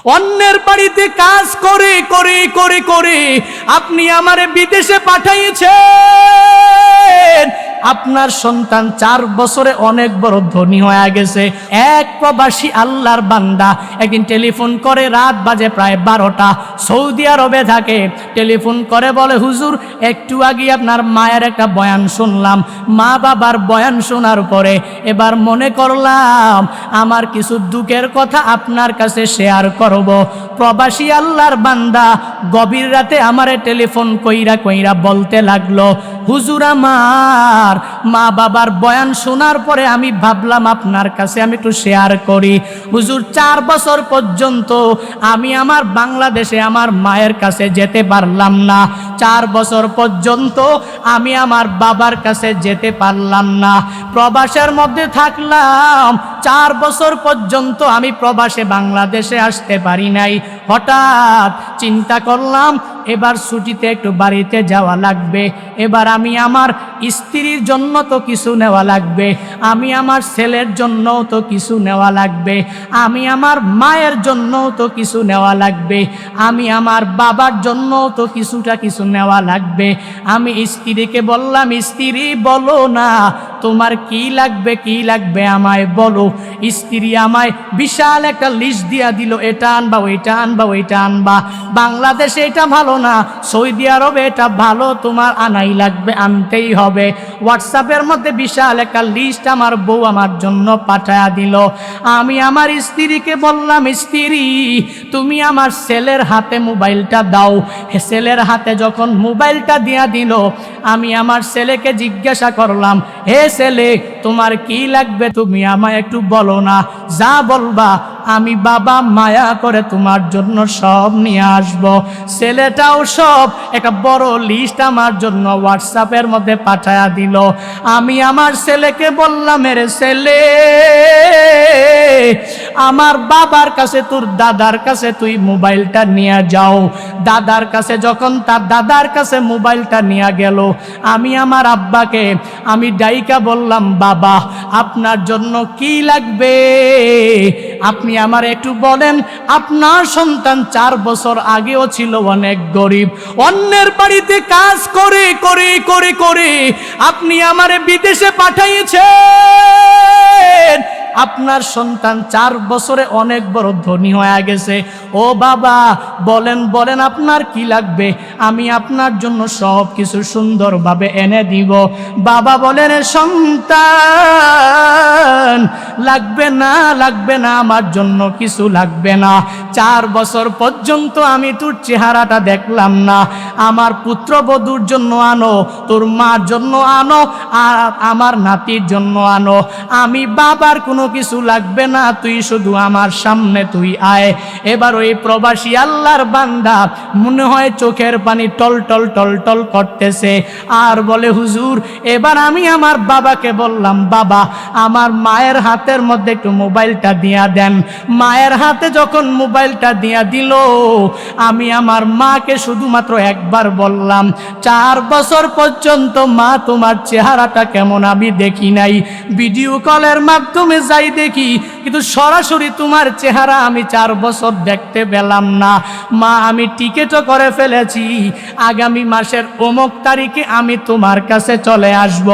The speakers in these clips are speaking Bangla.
অন্যের বাড়িতে কাজ করে করে করে করে আপনি আমারে বিদেশে পাঠাইছেন। আপনার সন্তান 4 বছরে অনেক বড় ধনী হয়ে গেছে। এক প্রবাসী আল্লাহর বান্দা একদিন টেলিফোন করে, রাত বাজে প্রায় 12টা, সৌদি আরবে থাকে। টেলিফোন করে বলে, হুজুর একটু আগে আপনার মায়ের একটা বয়ান শুনলাম। মা বাবার বয়ান শোনার পরে এবার মনে করলাম আমার কিছু দুঃখের কথা আপনার কাছে শেয়ার করব। প্রবাসী আল্লাহর বান্দা গভীর রাতে আমারে টেলিফোন কইরা কইরা বলতে লাগলো, হুজুর আমার মা বাবার বয়ান শোনার পরে আমি ভাবলাম আপনার কাছে আমি একটু শেয়ার করি। হুজুর 4 বছর পর্যন্ত আমি আমার বাংলাদেশে আমার মায়ের কাছে যেতে পারলাম না। 4 বছর পর্যন্ত আমি আমার বাবার কাছে যেতে পারলাম না। প্রবাসের মধ্যে থাকলাম, 4 বছর পর্যন্ত আমি প্রবাসে বাংলাদেশে আসতে পারি নাই। হঠাৎ চিন্তা করলাম এবার ছুটিতে একটু বাড়িতে যাওয়া লাগবে। এবার আমি আমার স্ত্রীর জন্য তো কিছু নেওয়া লাগবে, আমি আমার ছেলের জন্যও তো কিছু নেওয়া লাগবে, আমি আমার মায়ের জন্যও তো কিছু নেওয়া লাগবে, আমি আমার বাবার জন্যও তো কিছু নেওয়া লাগবে। আমি স্ত্রীকে বললাম, স্ত্রী বলো না তোমার কি লাগবে আমায় বলো। স্ত্রী আমায় বিশাল একটা লিস্ট দিয়া দিল, এটা আনবা ওইটা আনবা ওইটা আনবা, বাংলাদেশে এটা ভালো না, সৌদি আরবে এটা ভালো, তোমার আনাই লাগবে, আনতেই হবে। হোয়াটসঅ্যাপের মধ্যে বিশাল একটা লিস্ট আমার বউ আমার জন্য পাঠায়া দিল। আমি আমার স্ত্রীকে বললাম, স্ত্রী তুমি আমার ছেলের হাতে মোবাইলটা দাও। ছেলের হাতে যখন মোবাইলটা দিয়া দিল, আমি আমার ছেলেকে জিজ্ঞাসা করলাম, হে ছেলে তোমার কি লাগবে তুমি আমায় একটু বলো না, যা বলবা আমি বাবা মায়া করে তোমার জন্য সব নিয়ে আসব। ছেলেটাও সব একটা বড় লিস্ট আমার জন্য হোয়াটসঅ্যাপের মধ্যে পাঠায়া দিল। আমি আমার ছেলেকে বললাম, এর ছেলে আমার বাবার কাছে তোর দাদার কাছে তুই মোবাইলটা নিয়ে যাও। দাদার কাছে যখন তার দাদার কাছে মোবাইলটা নিয়ে গেল, আমি আমার আব্বাকে আমি ডাইকা বললাম, বাবা আপনার জন্য কি লাগবে আপনি আমার একটু বলেন। আপনার সন্তান 4 বছর আগেও ছিল অনেক গরিব, অন্যের বাড়িতে কাজ করে করে করে করে আপনি আমারে বিদেশে পাঠাইছেন। আপনার সন্তান 4 বছরে অনেক বড় ধনী হয়ে গেছে। ও বাবা বলেন বলেন আপনার কি লাগবে, আমি আপনার জন্য সব কিছু সুন্দরভাবে এনে দিব। বাবা বলেন, সন্তান লাগবে না আমার জন্য কিছু লাগবে না। 4 বছর পর্যন্ত আমি তোর চেহারাটা দেখলাম না, আমার পুত্রবধূর জন্য আনো, তোর মার জন্য আনো, আর আমার নাতির জন্য আনো। আমি বাবার কোনো কিছু লাগবে না, তুই শুধু আমার সামনে তুই আয়। এবার ওই প্রবাসী আল্লাহর বান্দা মনে হয় চোখের পানি টল টল টল টল করতেছে, আর বলে, হুজুর এবার আমি আমার বাবাকে বললাম, বাবা আমার মায়ের হাতের মধ্যে একটু মোবাইলটা দিয়া দেন। মায়ের হাতে যখন মোবাইলটা দিয়া দিল, আমি আমার মাকে শুধুমাত্র একবার বললাম, 4 বছর পর্যন্ত মা তোমার চেহারাটা কেমন আমি দেখি নাই, ভিডিও কলের মাধ্যমে যাই দেখি, কিন্তু সরাসরি তোমার চেহারা আমি 4 বছর দেখতে পেলাম না। মা আমি টিকেটও করে ফেলেছি, আগামী মাসের অমুক তারিখে আমি তোমার কাছে চলে আসব,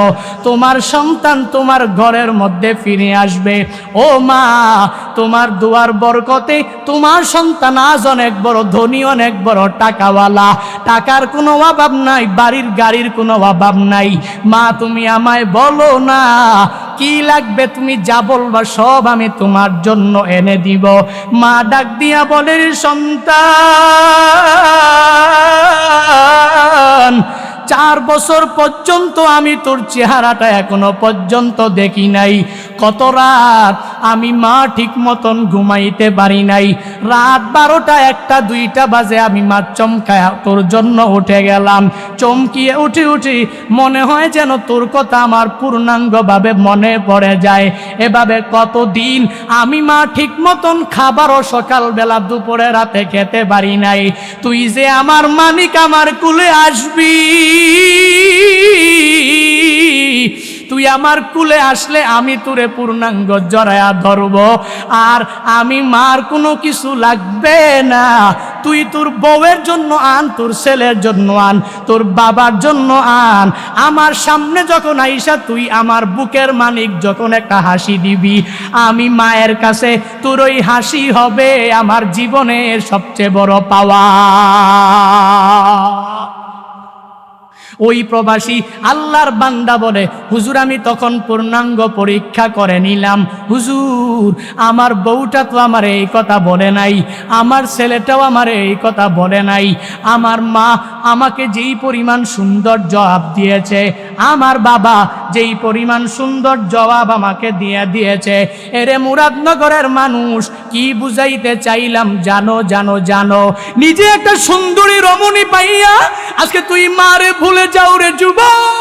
তোমার সন্তান তোমার ঘরের মধ্যে ফিরে আসবে। ও মা তোমার দুয়ার বরকতে তোমার সন্তান আজ অনেক বড় ধনী, অনেক বড় টাকাওয়ালা, টাকার কোনো অভাব নাই, বাড়ির গাড়ির কোনো অভাব নাই। মা তুমি আমায় বলো না কি লাগবে, তুমি যা বলবা সব আমি তোমার জন্য এনে দিব। মা ডাক দিয়া বলে, সন্তান 4 বছর পর্যন্ত আমি তোর চেহারাটা এখনো পর্যন্ত দেখি নাই। কত রাত আমি মা ঠিক মতন ঘুমাইতে পারি নাই, রাত 12টা 1টা 2টা বাজে আমি মা চমকায়া তোর জন্য উঠে গেলাম। চমকিয়ে উঠি মনে হয় যেন তোর কথা আমার পূর্ণাঙ্গভাবে মনে পড়ে যায়। এভাবে কতদিন আমি মা ঠিক মতন খাবারও সকালবেলা দুপুরে রাতে খেতে পারি নাই। তুই যে আমার মানিক, আমার কুলে আসবি, তুই আমার কুলে আসলে আমি তোরে পূর্ণাঙ্গ জড়ায়া ধরব, আর আমি মার কোনো কিছু লাগবে না। তুই তোর বউয়ের জন্য আন, তোর ছেলের জন্য আন, তোর বাবার জন্য আন। আমার সামনে যখন আইসা তুই আমার বুকের মানিক যখন একটা হাসি দিবি, আমি মায়ের কাছে তোর ওই হাসি হবে আমার জীবনের সবচেয়ে বড় পাওয়া। ওই প্রবাসী আল্লাহর বান্দা বলে, হুজুর আমি তখন পূর্ণাঙ্গ পরীক্ষা করে নিলাম, হুজুর আমার বউটা তো আমার এই কথা বলে নাই, আমার ছেলেটাও আমার এই কথা বলে নাই, আমার মা আমাকে যেই পরিমাণ সুন্দর জবাব দিয়েছে, আমার বাবা যেই পরিমাণ সুন্দর জবাব আমাকে দিয়েছে, এরে মুরাদনগরের মানুষ কি বুঝাইতে চাইলাম জানো জানো জানো? নিজে একটা সুন্দরী রমণী পাইয়া আজকে তুই মারে ভুলে যাও রে যুবক।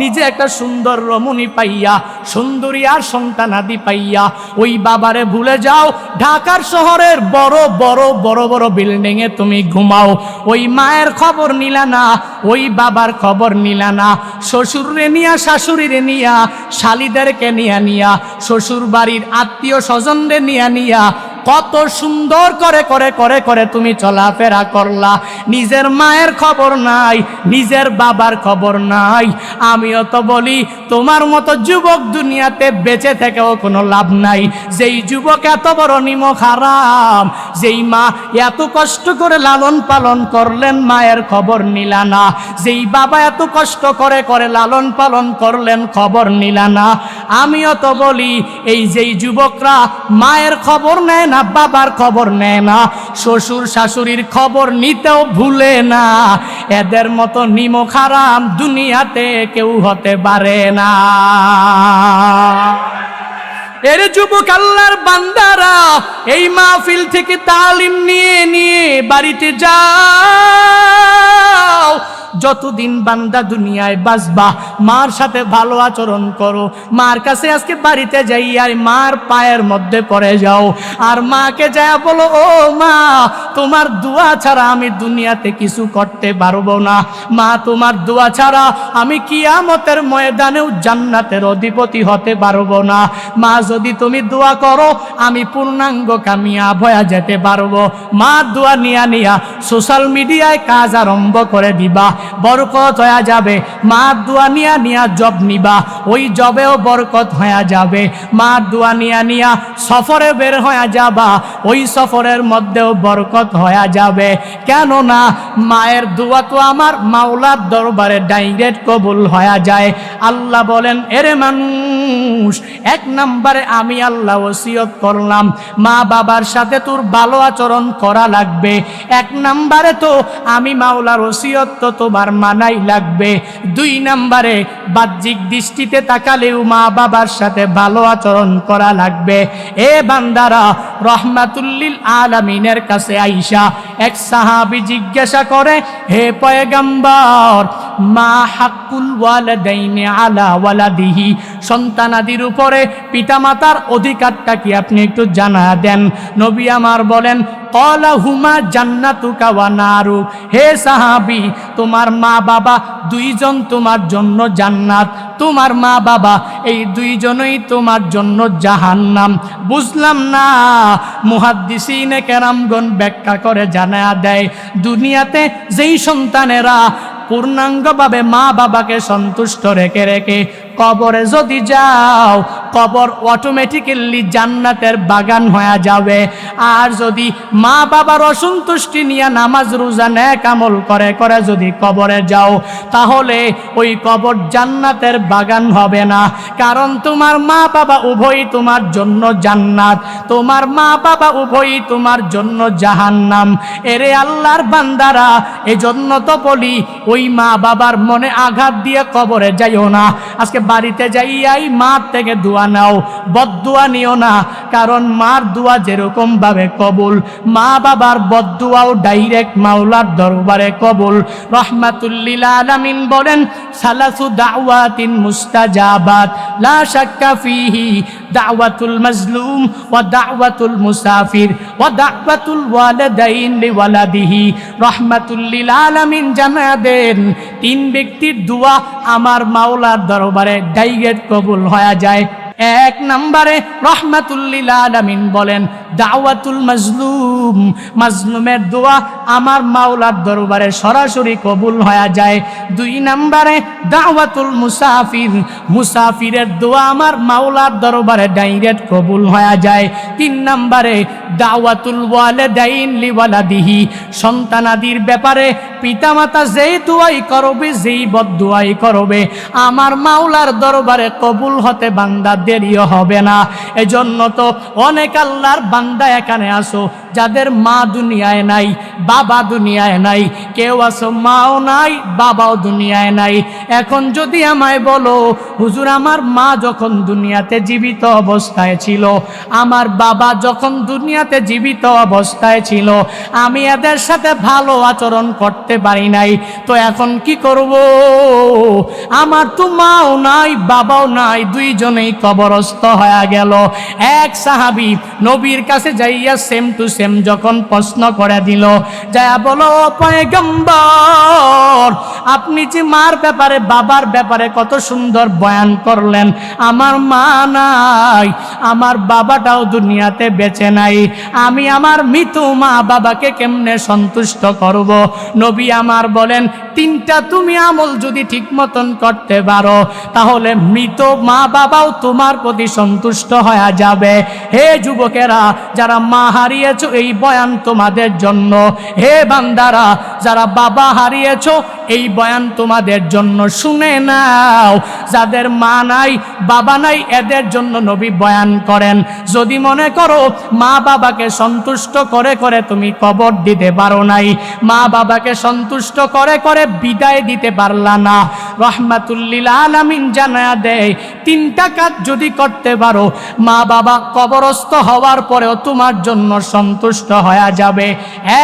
নিজে একটা সুন্দর রমণী পাইয়া, সুন্দরী আর সন্তানাদি পাইয়া ওই বাবারে ভুলে যাও। ঢাকার শহরের বড় বড় বড় বড় বিল্ডিং এ তুমি ঘুমাও, ওই মায়ের খবর নিলা না, ওই বাবার খবর নিলা না। শ্বশুরে নিয়া, শাশুড়িরে নিয়া, শালিদেরকে নিয়া, শ্বশুর বাড়ির আত্মীয় স্বজনরে নিয়া কত সুন্দর করে করে করে করে তুমি চলাফেরা করলা। নিজের মায়ের খবর নাই, নিজের বাবার খবর নাই। আমিও তো বলি তোমার মতো যুবক দুনিয়াতে বেঁচে থেকেও কোনো লাভ নাই। যেই যুবক এত বড় নিমক হারাম, যেই মা এত কষ্ট করে লালন পালন করলেন মায়ের খবর নিলা না, যেই বাবা এত কষ্ট করে করে লালন পালন করলেন খবর নিলা না। আমিও তো বলি এই যেই যুবকরা মায়ের খবর নেয় না, বাবার খবর নেয় না, শ্বশুর শাশুড়ির খবর নিতেও ভুলে না, এদের মতো নিমক হারাম দুনিয়াতে কেউ হতে পারে না। এর যুবক আল্লাহর বান্দারা এই মাহফিল থেকে তালিম নিয়ে বাড়িতে যাও। যতদিন বান্দা দুনিয়ায় বাঁচবা মার সাথে ভালো আচরণ করো। মার কাছে আজকে বাড়িতে যাইয়াই মার পায়ের মধ্যে পড়ে যাও, আর মাকে যায় বলো, ও মা তোমার দোয়া ছাড়া আমি দুনিয়াতে কিছু করতে পারবো না। মা তোমার দোয়া ছাড়া আমি কিয়ামতের ময়দানেও জান্নাতের অধিপতি হতে পারবো না। মা যদি তুমি দোয়া করো আমি পূর্ণাঙ্গ কামিয়াব হয়ে যেতে পারবো। মা দোয়া নিয়া সোশ্যাল মিডিয়ায় কাজ আরম্ভ করে দিবা, বরকত হয়ে যাবে। মা দোয়া নিয়া জব নিবা, ওই জবেও বরকত হয়ে যাবে। মা দোয়া নিয়া সফরে বের হয়ে যাবা, ওই সফরের মধ্যেও বরকত হয়ে যাবে। কেননা মায়ের দোয়া তো আমার মাওলার দরবারে ডাইরেক্ট কবুল হয়ে যায়। আল্লাহ বলেন, এরে মানুষ, এক নম্বরে আমি আল্লাহ ওসিয়ত করলাম মা বাবার সাথে তোর ভালো আচরণ করা লাগবে। এক নম্বরে তো আমি মাওলার ওসিয়ত তো তোমার মানাই লাগবে। দুই নম্বরে বাহ্যিক দৃষ্টিতে তাকালেও মা বাবার সাথে ভালো আচরণ করা লাগবে। এ বান্দারা, রহমাতুল্লিল আলামিনের কাছে আইসা এক সাহাবী জিজ্ঞাসা করে, হে পয়গম্বর, মা হাক্কুল ওয়ালিদাইনি আলা ওয়ালাদিহি, সন্তানাদির উপরে পিতামাতার অধিকারটা কি আপনি একটু জানা দেন। নবী আমার বলেন, ক্বালা হুমা জান্নাতুকা ওয়া নারু, হে সাহাবী তোমার মা বাবা দুইজন তোমার জন্য জান্নাত, তোমার মা বাবা এই দুইজনই তোমার জন্য জাহান্নাম। বুঝলাম না। মুহাদ্দিসিনে কেরামগণ ব্যাখ্যা করে জানা দেয়, দুনিয়াতে যেই সন্তানেরা পূর্ণাঙ্গভাবে মা বাবাকে সন্তুষ্ট রেখে রেখে কবরে যদি যাও, কবর অটোমেটিক্যালি জান্নাতের বাগান হয়ে যাবে। আর যদি মা বাবার অসন্তুষ্টি নিয়ে নামাজ রোজা নেক আমল করে করে যদি কবরে যাও, তাহলে ওই কবর জান্নাতের বাগান হবে না। কারণ তোমার মা বাবা উভয়ই তোমার জন্য জান্নাত, তোমার মা বাবা উভয়ই তোমার জন্য জাহান্নাম। এরে আল্লাহর বান্দারা, এজন্য তো বলি ওই মা বাবার মনে আঘাত দিয়ে কবরে যাইও না। আজকে বাড়িতে যাইয়াই মার থেকে দোয়া নাও, বদদুয়া নিও না। কারণ মার দোয়া যেরকম ভাবে কবুল, মা বাবার বদদুয়াও ডাইরেক্ট মাওলার দরবারে কবুল। রহমাতুল্লিল আলামিন বলেন, সালাসু দাওয়াতিন মুস্তাজাবাত লা শাক্কা ফিহি দাওয়াতুল মাজলুম ওয়া দাওয়াতুল মুসাফির ওয়া দাওয়াতুল ওয়ালিদাইন লিওয়ালাদিহি রাহমাতুল লিল আলামিন। জানা দেন তিন ব্যক্তির দোয়া আমার মাওলার দরবারে ডাইরেক্ট কবুল হয়ে যায়। এক নম্বরে রাহমাতুল লিল আলামিন বলেন দাওয়াতুল মাজলুম, মাজলুমের দোয়া আমার মাওলার দরবারে সরাসরি কবুল হয়ে যায়। দুই নম্বরে দাওয়াতুল মুসাফির, মুসাফিরের দোয়া আমার মাওলার দরবারে ডাইরেক্ট কবুল হয়ে যায়। তিন নম্বরে দাওয়াতুল ওয়ালিদাইন লিওয়ালাদিহি, সন্তানাদির ব্যাপারে পিতামাতা যেই দোয়াই করবে, যেই বদদোয়াই করবে আমার মাওলার দরবারে কবুল হতে বান্দা দেরিও হবে না। এজন্য তো অনেক আল্লাহর বান্দা এখানে আসো যাদের মা দুনিয়ায় নাই, বাবা দুনিয়ায় নাই, কেউ আসো মাও নাই, বাবাও দুনিয়ায় নাই। এখন যদি আমায় বলো হুজুর আমার মা যখন দুনিয়াতে জীবিত অবস্থায় ছিল, আমার বাবা যখন দুনিয়াতে জীবিত অবস্থায় ছিল, আমি এদের সাথে ভালো আচরণ করতে পারি নাই, তো এখন কি করব? আমার তো মাও নাই, বাবাও নাই, দুইজনেই কবরস্থ হয়ে গেল। এক সাহাবী নবীর কাছে যাইয়া সেম টু সেম যখন প্রশ্ন করে দিল, যায়া বলো পয়গম্বর আপনি যে মার ব্যাপারে বাবার ব্যাপারে কত সুন্দর বয়ান করলেন, আমার মা নাই, আমার বাবাটাও দুনিয়াতে বেঁচে নাই, আমি আমার মৃত মা বাবাকে কেমনে সন্তুষ্ট করব? নবী আমার বলেন তিনটা তুমি আমল যদি ঠিক মতন করতে পারো তাহলে মৃত মা বাবাও তোমার প্রতি সন্তুষ্ট হয়ে যাবে। হে যুবকেরা যারা মা হারিয়েছো এই বয়ান তোমাদের জন্য। হে বান্দারা যারা বাবা হারিয়েছো এই বয়ান তোমাদের জন্য, শুনে নাও। যাদের মা নাই বাবা নাই এদের জন্য নবী বয়ান করেন, যদি মনে করো মা বাবাকে সন্তুষ্ট করে করে তুমি কবর দিতে পারো নাই, মা বাবাকে সন্তুষ্ট করে করে বিদায় দিতে পারলা না, রাহমাতুল লিল আলামিন জানায়া দেয় তিনটা কাজ যদি করতে পারো মা বাবা কবরস্থ হওয়ার পরেও তোমার জন্য সন্তুষ্ট হয়ে যাবে।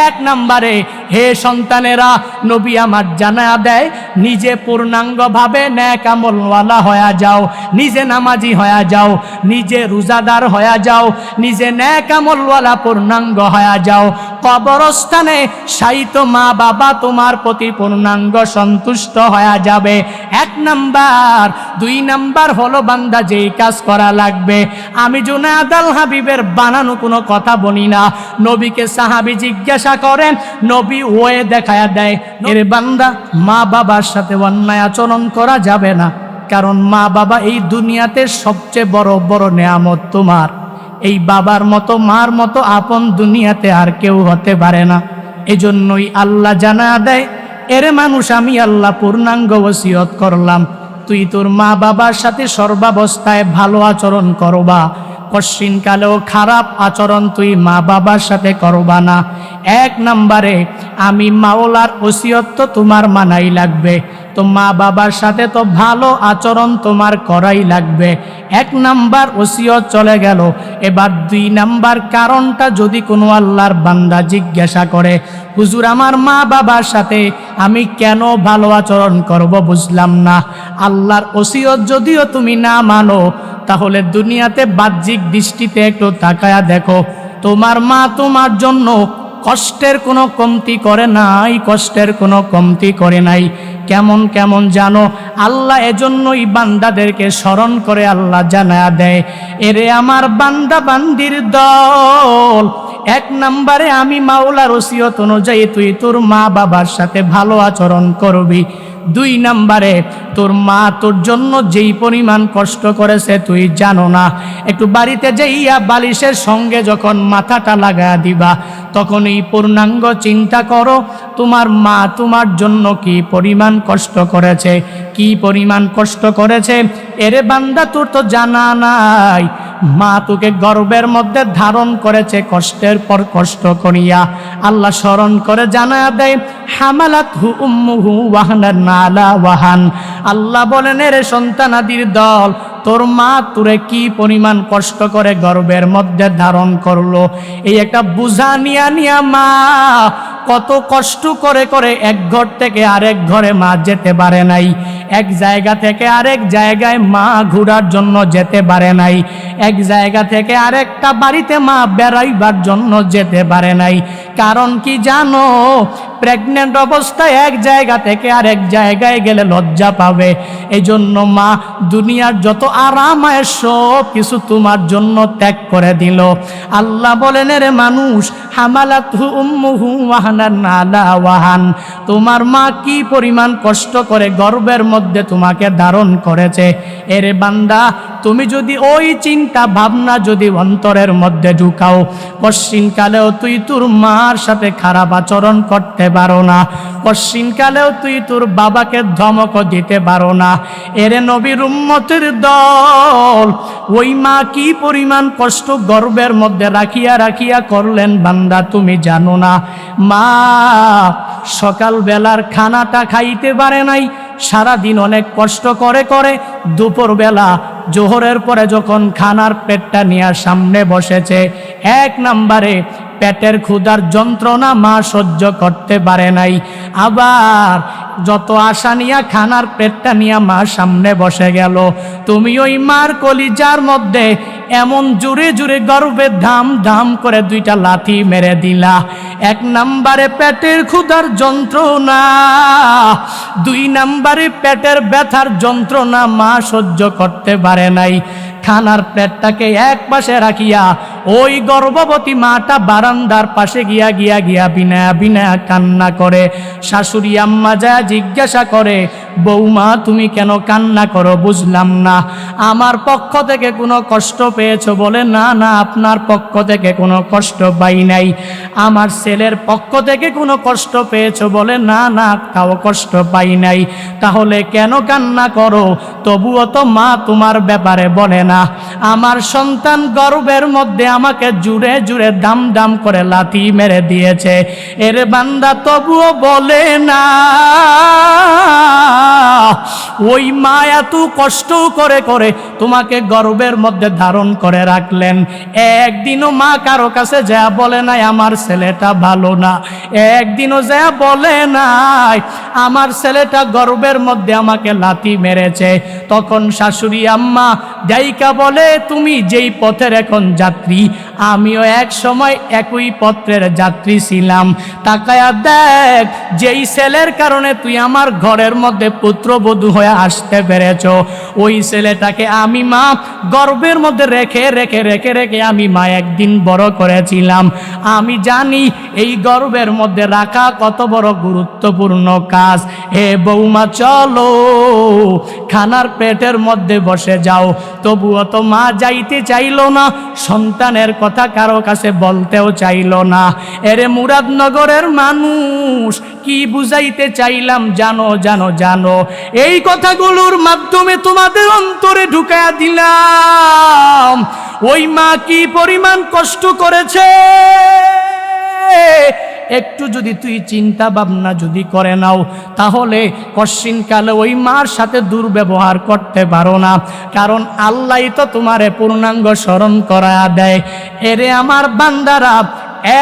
এক নম্বরে হে সন্তানেরা নবী আমার জানায়া দেয় নিজে পূর্ণাঙ্গভাবে নেক আমলওয়ালা হয়ে যাও, নিজে নামাজি হয়ে যাও, নিজে রোজাদার হয়ে যাও, নিজে নেক আমলওয়ালা পূর্ণাঙ্গ হয়ে যাও। কবরস্থানে শায়িত মা বাবা তোমার প্রতি পূর্ণাঙ্গ সন্তুষ্ট হয়ে যাবে। এক নাম্বার। দুই নাম্বার হলো বান্দা যেই কাজ করা লাগবে, আমি জুনায়েদ আল হাবিবের বানানো কোনো কথা বলি না। নবীকে সাহাবী জিজ্ঞাসা করেন, নবী ওয়ে দেখায়া দেয় এর বান্দা মা বাবার সাথে অন্যায় আচরণ করা যাবে না, কারণ মা বাবা এই দুনিয়াতে সবচেয়ে বড় বড় নেয়ামত তোমার। এই বাবার মতো মার মতো আপন দুনিয়াতে আর কেউ হতে পারে না। এজন্যই আল্লাহ জানা দেয় এরে মানুষ আমি আল্লাহ পূর্ণাঙ্গ ওসিয়ত করলাম তুই তোর মা বাবার সাথে সর্বাবস্থায় ভালো আচরণ করবা, কশ্চিনকালেও খারাপ আচরণ তুই মা বাবার সাথে করবা না। এক নম্বরে আমি মাওলার ওসিয়ত তো তোমার মানাই লাগবে, তো মা বাবার সাথে তো ভালো আচরণ তোমার করাই লাগবে। এক নাম্বার ওসিয়ত চলে গেল। এবার দুই নাম্বার কারণটা যদি কোনো আল্লাহর বান্দা জিজ্ঞাসা করে হুজুর আমার মা বাবার সাথে আমি কেন ভালো আচরণ করব বুঝলাম না, আল্লাহর ওসিয়ত যদিও তুমি না মানো তাহলে দুনিয়াতে বাহ্যিক দৃষ্টিতে একটু তাকায়া দেখো, তোমার মা তোমার জন্য কষ্টের কোনো কমতি করে নাই, কষ্টের কোনো কমতি করে নাই। কেমন কেমন জানো আল্লাহ এজন্যই বান্দাদেরকে স্মরণ করে আল্লাহ জানায়া দেয় এরে আমার বান্দা বান্দির দল, এক নম্বরে আমি মাওলার ওসিয়ত অনুযায়ী তুই তোর মা বাবার সাথে ভালো আচরণ করবি। দুই নম্বরে তোর মা তোর জন্য যেই পরিমাণ কষ্ট করেছে তুই জানো না, একটু বাড়িতে যাইয়া বালিশের সঙ্গে যখন মাথাটা লাগা দিবা তখন এই পূর্ণাঙ্গ চিন্তা করো তোমার মা তোমার জন্য কি পরিমাণ কষ্ট করেছে, কি পরিমাণ কষ্ট করেছে। এরে বান্দা তোর তো জানা নাই, মা তোকে গর্বের মধ্যে ধারণ করেছে কষ্টের পর কষ্ট করিয়া। আল্লাহ স্মরণ করে জানা দেয় হামালাতহু উম্মুহু ওয়াহনান আলা ওয়াহান। আল্লাহ বলেন এর সন্তানাদির দল তোর মা তোরে কি পরিমাণ কষ্ট করে গর্বের মধ্যে ধারণ করলো, এই একটা বোঝা নিয়া নিয়া মা কত কষ্ট করে করে এক ঘর থেকে আরেক ঘরে মা যেতে পারে নাই, এক জায়গা থেকে আরেক জায়গায় মা ঘোরার জন্য যেতে পারে নাই, এক জায়গা থেকে আরেকটা বাড়িতে মা বেড়াইবার জন্য যেতে পারে নাই। কারণ কি জানো? প্রেগনেন্ট অবস্থায় এক জায়গা থেকে আরেক জায়গায় গেলে লজ্জা পাবে। এই জন্য মা দুনিয়ার যত আরাম আয়েশ সব কিছু তোমার জন্য ত্যাগ করে দিল। আল্লাহ বলেন, রে মানুষ, হামালাতহু উম্মুহু ওয়াহানান আলা ওয়াহান, তোমার মা কি পরিমাণ কষ্ট করে গর্ভের মধ্যে তোমাকে ধারণ করেছে। এরে বান্দা, তুমি যদি ওই চিন্তা ভাবনা যদি অন্তরের মধ্যে ঢুকাও, পশ্চিমকালেও তুই তোর মার সাথে খারাপ আচরণ করতে পারো না, পশ্চিমকালেও তুই তোর বাবাকে ধমক দিতে পারো না। এরে নবীর উম্মতের দল, ওই মা কি পরিমাণ কষ্ট গর্ভের মধ্যে রাখিয়া রাখিয়া করলেন বান্দা তুমি জানো না। মা সকাল বেলার খানাটা খাইতে পারে নাই, সারাদিন অনেক কষ্ট করে করে দুপুরবেলা জোহরের পরে যখন খানার পেটটা নিয়ে সামনে বসেছে, এক নম্বরে পেটের ক্ষুধার যন্ত্রণা মা সহ্য করতে পারে নাই। আবার যত আশা নিয়ে খানার পেটটা নিয়ে মা সামনে বসে গেল, তুমি ওই মার কলিজার মধ্যে এমন জোরে জোরে গর্ভে ধাম ধাম করে দুইটা লাথি মেরে দিলা। এক নম্বরে পেটের ক্ষুধার যন্ত্রণা, দুই নম্বরে পেটের ব্যথার যন্ত্রণা মা সহ্য করতে পারে নাই। খানার প্লেটটাকে এক পাশে রাখিয়া ওই গর্ভবতী মাটা বারান্দার পাশে গিয়া গিয়া গিয়া বিনা বিনা কান্না করে। শাশুড়ি আম্মা যা জিজ্ঞাসা করে, বৌমা তুমি কেন কান্না করো? বুঝলাম না, আমার পক্ষ থেকে কোনো কষ্ট পেয়েছো? বলে না না, আপনার পক্ষ থেকে কোনো কষ্ট পাই নাই। আমার ছেলের পক্ষ থেকে কোনো কষ্ট পেয়েছো? বলে না না, তাও কষ্ট পাই নাই। তাহলে কেন কান্না করো? তবুও তো মা তোমার ব্যাপারে বলে না। আমার সন্তান গর্ভের মধ্যে আমাকে জুড়ে জুড়ে দাম দাম করে লাথি মেরে দিয়েছে, এর বান্দা তবুও বলে না। ওই মা এত কষ্ট করে করে তোমাকে গর্ভের মধ্যে ধারণ করে রাখলেন, একদিনও মা কারো কাছে যা বলে নাই আমার ছেলেটা ভালো না, একদিনও যা বলে নাই আমার ছেলেটা গর্ভের মধ্যে আমাকে লাথি মেরেছে। তখন শাশুড়ি আম্মা দাইকা বলে, তুমি যেই পথের এখন যাত্রী, আমিও এক সময় একই পথের যাত্রী ছিলাম। তাকায়া দেখ, যেই ছেলের কারণে তুই আমার ঘরের মধ্যে পুত্রবধূ হয়ে আসতে পেরেছ, ওই ছেলেটাকে আমি মা গর্ভের মধ্যে রেখে রেখে রেখে রেখে আমি মা একদিন বড় করেছিলাম। আমি জানি এই গর্ভের মধ্যে রাখা কত বড় গুরুত্বপূর্ণ কাজ। হে বৌমা, চলো খানার পেটের মধ্যে বসে যাও। তবুও তো মা যাইতে চাইল না, সন্তানের কথা কারো কাছে বলতেও চাইল না। এরে মুরাদনগরের মানুষ, কি বুঝাইতে চাইলাম জানো জানো জানো? এই কথাগুলোর মাধ্যমে তোমাদের অন্তরে ঢুকায়া দিলাম ওই মা কি পরিমাণ কষ্ট করেছে। একটু যদি তুই চিন্তা ভাবনা যদি করে নাও, তাহলে কশ্চিনকালে ওই মার সাথে দুর্ব্যবহার করতে পারো না। কারণ আল্লাহই তো তোমারে পূর্ণাঙ্গ স্মরণ করায়া দেয়। এরে আমার বান্দারা,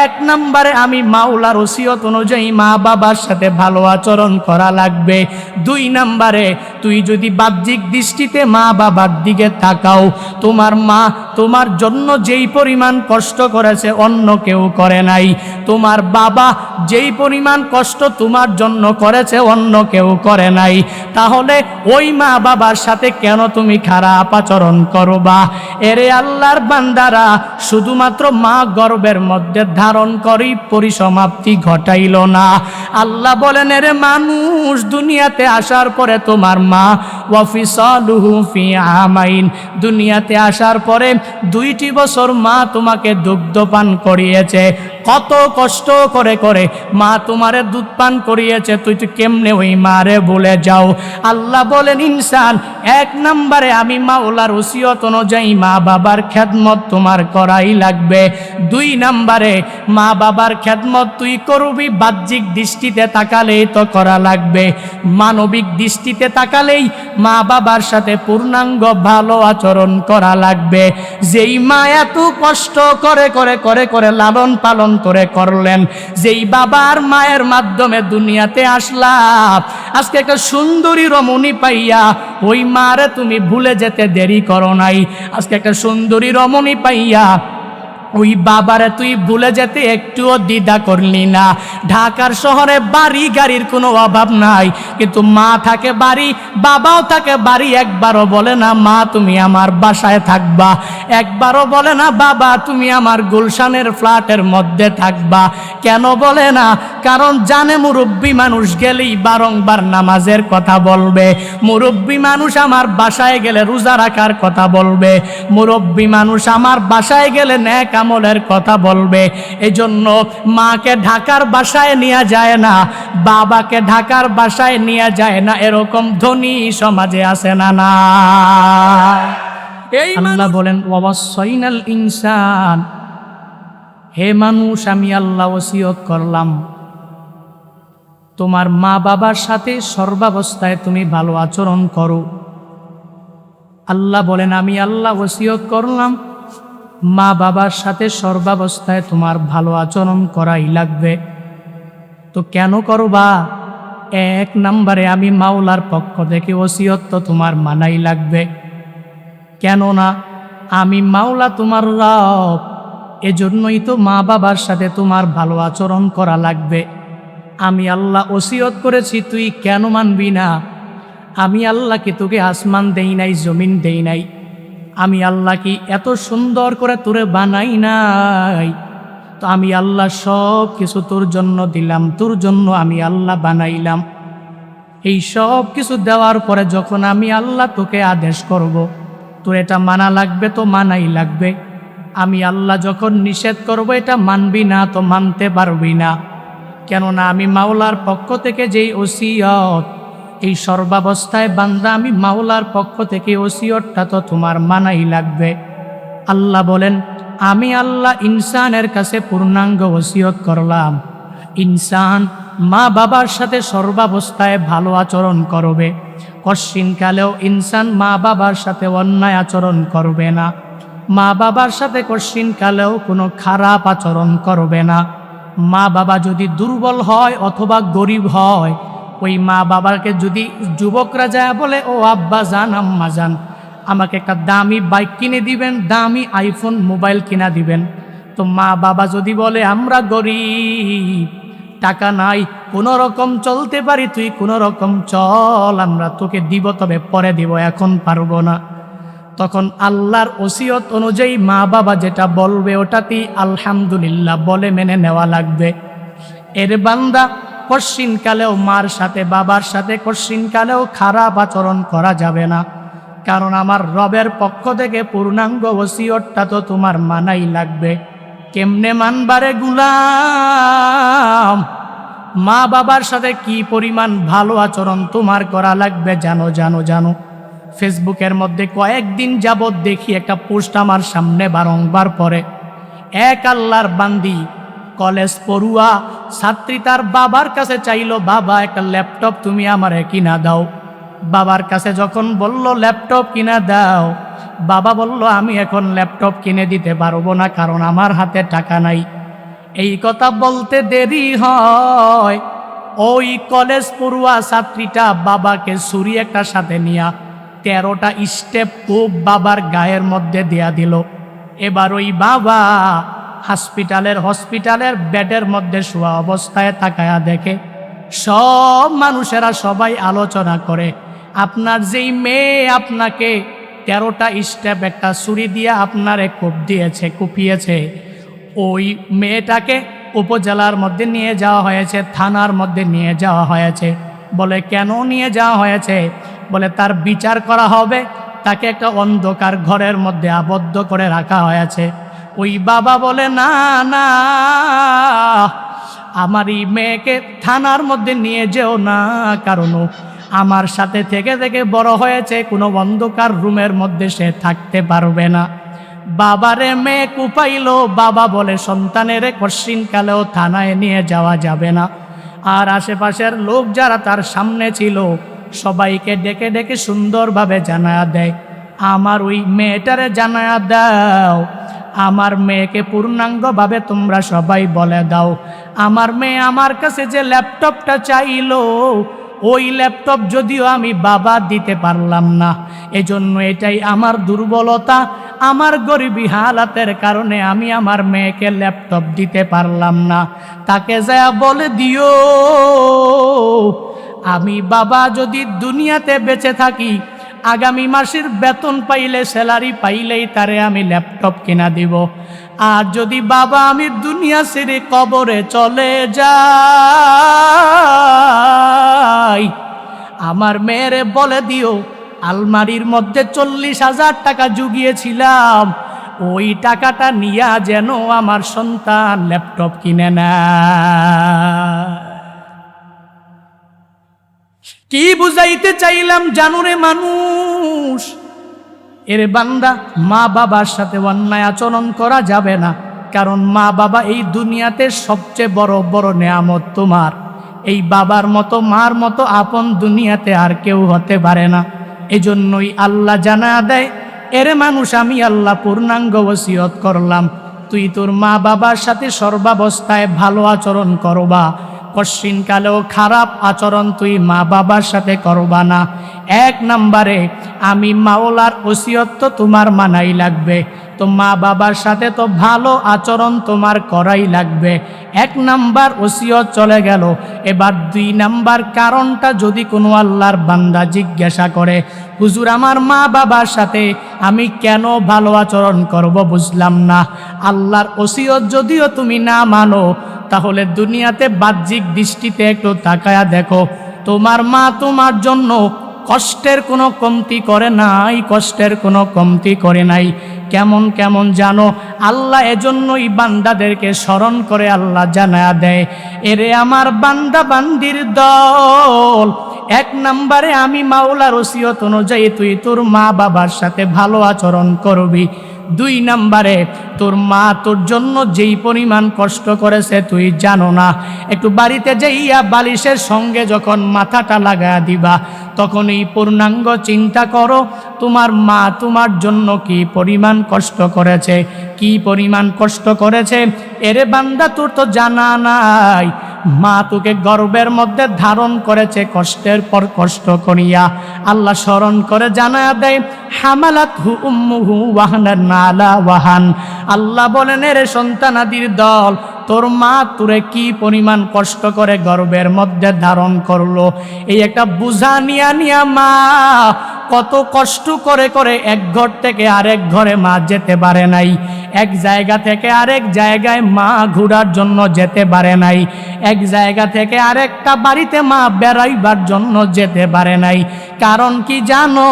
এক নম্বরে আমি মাওলার ওসিয়ত অনুযায়ী মা বাবার সাথে ভালো আচরণ করা লাগবে। দুই নম্বরে তুই যদি বাহ্যিক দৃষ্টিতে মা বাবার দিকে তাকাও, তোমার মা তোমার জন্য যেই পরিমাণ কষ্ট করেছে অন্য কেউ করে নাই। তোমার বাবা যেই পরিমাণ কষ্ট তোমার জন্য করেছে অন্য কেউ করে নাই। তাহলে ওই মা বাবার সাথে কেন তুমি খারাপ আচরণ করবা? এরে আল্লাহর বান্দারা, শুধুমাত্র মা গর্ভের মধ্যে ধারণ করি পরিসমাপ্তি ঘটাইল না। আল্লাহ বলেন, এরে মানুষ, দুনিয়াতে আসার পরে তোমার মা ওয়াফিসালুহু ফি আমাইন, দুনিয়াতে আসার পরে 2টি বছর মা তোমাকে দুগ্ধ পান করিয়েছে। কত কষ্ট করে করে মা তোমারে দুধ পান করিয়েছে, তুই কেমনে ওই মারে ভুলে যাও? আল্লাহ বলেন, ইনসান, এক নম্বরে আমি মাওলার ওসিয়ত অনুযায়ী মা বাবার খেদমত তোমার করাই লাগবে। দুই নম্বরে মা বাবার খেদমত তুই করবি বাহ্যিক দৃষ্টিতে তাকালেই তো করা লাগবে, মানবিক দৃষ্টিতে তাকা থাকাকালেই মা বাবার সাথে পূর্ণাঙ্গ ভালো আচরণ করা লাগবে। যেই মা এত কষ্ট করে করে করে করে লালন পালন করে করলেন, যেই বাবার মায়ের মাধ্যমে দুনিয়াতে আসলাম, আজকে একটা সুন্দরী রমণী পাইয়া ওই মারে তুমি ভুলে যেতে দেরি করো নাই। আজকে একটা সুন্দরী রমণী পাইয়া ওই বাবারে তুই ভুলে যেতে একটুও দ্বিধা করলি না। ঢাকার শহরে বাড়ি গাড়ির কোনো অভাব নাই, কিন্তু মা থাকে বাড়ি, বাবাও থাকে বাড়ি। একবারও বলে না মা তুমি আমার বাসায় থাকবা, একবারও বলে না বাবা তুমি আমার গুলশানের ফ্ল্যাটের মধ্যে থাকবা। কেন বলে না? কারণ জানে মুরব্বী মানুষ গেলেই বারংবার নামাজের কথা বলবে, মুরব্বী মানুষ আমার বাসায় গেলে রোজা রাখার কথা বলবে, মুরব্বী মানুষ আমার বাসায় গেলে নেক আমলের কথা বলবে। এজন্য মাকে ঢাকার বাসায় নিয়ে যায় না, বাবাকে ঢাকার বাসায় নিয়ে যায় না, এরকম ধনী সমাজে আছে না? না, আল্লাহ বলেন ওয়াসাইনাল ইনসান, হে মানুষ আমি আল্লাহ ওসিয়ত করলাম তোমার মা বাবার সাথে সর্বাবস্থায় তুমি ভালো আচরণ করো। আল্লাহ বলেন আমি আল্লাহ ওসিয়ত করলাম মা বাবার সাথে সর্বাবস্থায় তোমার ভালো আচরণ করাই লাগবে। তো কেন করবা? এক নম্বরে আমি মাওলার পক্ষ থেকে ওসিয়ত তো তোমার মানাই লাগবে। কেননা আমি মাওলা তোমার রব, এজন্যই তো মা বাবার সাথে তোমার ভালো আচরণ করা লাগবে। আমি আল্লাহ ওসিয়ত করেছি, তুই কেন মানবি না? আমি আল্লাহ কি তোকে আসমান দেই নাই, জমিন দেই নাই? আমি আল্লাহ কি এত সুন্দর করে তোরে বানাই নাই? তো আমি আল্লাহ সব কিছু তোর জন্য দিলাম, তোর জন্য আমি আল্লাহ বানাইলাম। এই সব কিছু দেওয়ার পরে যখন আমি আল্লাহ তোকে আদেশ করব, তোর এটা মানা লাগবে, তো মানাই লাগবে। আমি আল্লাহ যখন নিষেধ করব এটা মানবি না, তো মানতে পারবি না। কেননা আমি মাওলার পক্ষ থেকে যেই ওসিয়ত, এই সর্বাবস্থায় বান্দা আমি মাওলার পক্ষ থেকে ওসিয়তটা তো তোমার মানাই লাগবে। আল্লাহ বলেন আমি আল্লাহ ইনসানের কাছে পূর্ণাঙ্গ ওসিয়ত করলাম, ইনসান মা বাবার সাথে সর্বাবস্থায় ভালো আচরণ করবে। কশ্চিনকালেও ইনসান মা বাবার সাথে অন্যায় আচরণ করবে না, মা বাবার সাথে কশ্চিনকালেও কোনো খারাপ আচরণ করবে না। মা বাবা যদি দুর্বল হয় অথবা গরিব হয়, ওই মা বাবাকে যদি যুবকরা যায় বলে ও আব্বা জান আম্মা জান আমাকে একটা দামি বাইক কিনে দিবেন, দামি আইফোন মোবাইল কিনা দিবেন, তো মা বাবা যদি বলে আমরা গরিব, টাকা নাই, কোনো রকম চলতে পারি, তুই কোনো রকম চল, আমরা তোকে দিব, তবে পরে দিব, এখন পারবো না, তখন আল্লাহর ওসিয়ত অনুযায়ী মা বাবা যেটা বলবে ওটাতেই আলহামদুলিল্লাহ বলে মেনে নেওয়া লাগবে। এর বান্দা কশ্চিনকালেও মার সাথে বাবার সাথে কশ্চিনকালেও খারাপ আচরণ করা যাবে না, কারণ আমার রবের পক্ষ থেকে পূর্ণাঙ্গ ওসিয়তটা তো তোমার মানাই লাগবে। কেমনে মানবারে গুলাম? মা বাবার সাথে কি পরিমাণ ভালো আচরণ তোমার করা লাগবে জানো জানো জানো? ফেসবুকের মধ্যে কয়েকদিন যাবৎ দেখি একটা পোস্ট আমার সামনে বারংবার পড়ে। এক আল্লাহর বান্দি কলেজ পড়ুয়া ছাত্রী তার বাবার কাছে চাইলো, বাবা একটা ল্যাপটপ তুমি আমারে কিনা দাও। বাবার কাছে যখন বলল ল্যাপটপ কিনা দাও, বাবা বলল আমি এখন ল্যাপটপ কিনে দিতে পারবো না, কারণ আমার হাতে টাকা নাই। এই কথা বলতে দেরি হয়, ওই কলেজ পড়ুয়া ছাত্রীটা বাবাকে ছুরি একটা সাথে নিয়া 13টা স্টেপ খুব বাবার গায়ের মধ্যে দেয়া দিল। এবার ওই বাবা হসপিটালের বেডের মধ্যে শোয়া অবস্থায় তাকায়া দেখে সব মানুষেরা সবাই আলোচনা করে, আপনার যেই মেয়ে আপনাকে 13টা স্টেপ একটা ছুরি দিয়ে আপনারে কুপিয়েছে, ওই মেয়েটাকে উপজেলার মধ্যে নিয়ে যাওয়া হয়েছে, থানার মধ্যে নিয়ে যাওয়া হয়েছে। বলে কেন নিয়ে যাওয়া হয়েছে? বলে তার বিচার করা হবে, তাকে একটা অন্ধকার ঘরের মধ্যে আবদ্ধ করে রাখা হয়েছে। ওই বাবা বলে না না, আমার এই মেয়েকে থানার মধ্যে নিয়ে যেও না, কারণ আমার সাথে থেকে থেকে বড় হয়েছে, কোনো অন্ধকার রুমের মধ্যে সে থাকতে পারবে না। বাবারে মেয়ে কুপাইলো, বাবা বলে সন্তানের কশ্চিনকালেও থানায় নিয়ে যাওয়া যাবে না। আর আশেপাশের লোক যারা তার সামনে ছিল সবাইকে ডেকে ডেকে সুন্দরভাবে জানায়া দেয়, আমার ওই মেয়েটারে জানায়া দাও, আমার মেয়েকে পূর্ণাঙ্গভাবে তোমরা সবাই বলে দাও, আমার মেয়ে আমার কাছে যে ল্যাপটপটা চাইলো, ওই ল্যাপটপ যদিও আমি বাবা দিতে পারলাম না, এজন্য এটাই আমার দুর্বলতা, আমার গরিবী হালাতের কারণে আমি আমার মেয়েকে ল্যাপটপ দিতে পারলাম না। তাকে যা বলে দিও, আমি বাবা যদি দুনিয়াতে বেঁচে থাকি, আগামী মাসের বেতন পাইলে, স্যালারি পাইলেই তারে আমি ল্যাপটপ কিনা দিব। আর যদি বাবা আমি দুনিয়া ছেড়ে কবরে চলে যাই, আমার মেয়েরে বলে দিও, আলমারির মধ্যে 40,000 টাকা জুগিয়েছিলাম, ওই টাকাটা নিয়া যেন আমার সন্তান ল্যাপটপ কিনে নেয়। কি বুঝাইতে চাইলাম জানুরে মানুষ? এরে বান্দা, মা বাবার সাথে অন্যায় আচরণ করা যাবে না, কারণ মা বাবা এই দুনিয়াতে সবচেয়ে বড় বড় নেয়ামত তোমার। এই বাবার মতো মার মতো আপন দুনিয়াতে আর কেউ হতে পারে না। এজন্যই আল্লাহ জানা দেয়, এরে মানুষ, আমি আল্লাহ পূর্ণাঙ্গ ওসিয়ত করলাম, তুই তোর মা বাবার সাথে সর্বাবস্থায় ভালো আচরণ করবা, কশ্চিনকালেও খারাপ আচরণ তুই মা বাবার সাথে করবা না। 1 নম্বরে আমি মাওলার ওসিয়ত তো তোমার মানাই লাগবে, তো মা বাবার সাথে তো ভালো আচরণ তোমার করাই লাগবে। 1 নাম্বার ওসিয়ত চলে গেল। এবার 2 নাম্বার কারণটা যদি কোনো আল্লাহর বান্দা জিজ্ঞাসা করে, হুজুর আমার মা বাবার সাথে আমি কেন ভালো আচরণ করব বুঝলাম না। আল্লাহর ওসিয়ত যদিও তুমি না মানো, তাহলে দুনিয়াতে বাহ্যিক দৃষ্টিতে একটু তাকায়া দেখো, তোমার মা তোমার জন্য কষ্টের কোনো কমতি করে নাই, কষ্টের কোনো কমতি করে নাই। কেমন কেমন জানো, আল্লাহ এজন্যই বান্দাদেরকে স্মরণ করে আল্লাহ জানায়া দেয়, এরে আমার বান্দা বান্দির দল, 1 নম্বরে আমি মাওলার ওসিয়ত অনুযায়ী তুই তোর মা বাবার সাথে ভালো আচরণ করবি। 2 নম্বরে তোর মা তোর জন্য যেই পরিমাণ কষ্ট করেছে তুই জানো না। একটু বাড়িতে যাইয়া বালিশের সঙ্গে যখন মাথাটা লাগায়া দিবা, তখন এই পূর্ণাঙ্গ চিন্তা করো, তোমার মা তোমার জন্য কি পরিমাণ কষ্ট করেছে, কি পরিমাণ কষ্ট করেছে। এরে বান্দা, তোর তো জানা নাই, মা তোকে গর্ভের মধ্যে ধারণ করেছে কষ্টের পর কষ্ট করিয়া। আল্লাহ স্মরণ করে জানায়া দেয়, হামালাতহু উম্মুহু ওয়াহনান আলা ওয়াহান। আল্লাহ বলেন, এরে সন্তানাদির দল, তোর মা তোরে কি পরিমাণ কষ্ট করে গর্ভের মধ্যে ধারণ করলো। এই একটা বোঝা নিয়া নিয়া মা কত কষ্ট করে করে এক ঘর থেকে আরেক ঘরে মা যেতে পারে নাই, এক জায়গা থেকে আরেক জায়গায় মা ঘোরার জন্য যেতে পারে নাই, এক জায়গা থেকে আরেকটা বাড়িতে মা বেড়াইবার জন্য যেতে পারে নাই। কারণ কি জানো?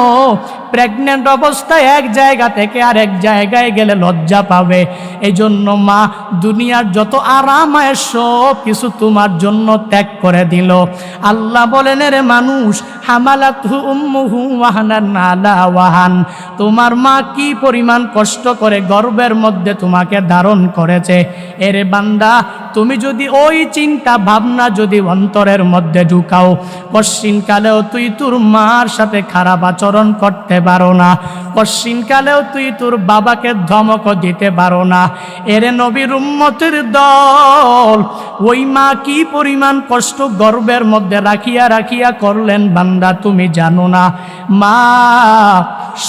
প্রেগনেন্ট অবস্থায় এক জায়গা থেকে আরেক জায়গায় গেলে লজ্জা পাবে। এই জন্য মা দুনিয়ার যত আরাম আয়েশ সব কিছু তোমার জন্য ত্যাগ করে দিল। আল্লাহ বলেন, রে মানুষ, হামালাতহু উম্মুহু ওয়াহানান আলা ওয়াহান, তোমার মা কি পরিমাণ কষ্ট করে গর্ভের মধ্যে তোমাকে ধারণ করেছে। এরে বান্দা, তুমি যদি ওই চিন্তা ভাবনা যদি অন্তরের মধ্যে ঢুকাও, পশ্চিমকালেও তুই তোর মার সাথে খারাপ আচরণ করতে পারো না, পশ্চিমকালেও তুই তোর বাবাকে ধমক দিতে পারো না। এরে নবীর উম্মতের দল, ওই মা কি পরিমাণ কষ্ট গর্ভের মধ্যে রাখিয়া রাখিয়া করলেন বান্দা তুমি জানো না। মা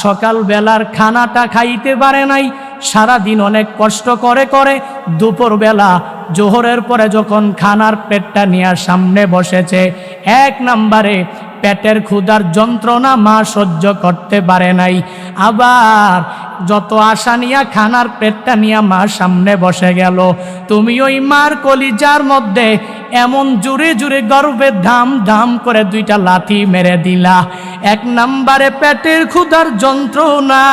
সকাল বেলার খানাটা খাইতে পারে নাই, সারাদিন অনেক কষ্ট করে করে দুপুরবেলা জোহরের পরে যখন খানার পেটটা নিয়ে সামনে বসেছে, 1 নম্বরে পেটের ক্ষুধার যন্ত্রণা মা সহ্য করতে পারে নাই। আবার যত আশা নিয়া খানার পেটটা নিয়ে মা সামনে বসে গেল, তুমি ওই মার কলিজার মধ্যে এমন জোরে জোরে গর্বে ধাম ধাম করে 2টা লাথি মেরে দিলা। 1 নম্বরে পেটের ক্ষুধার যন্ত্রণা,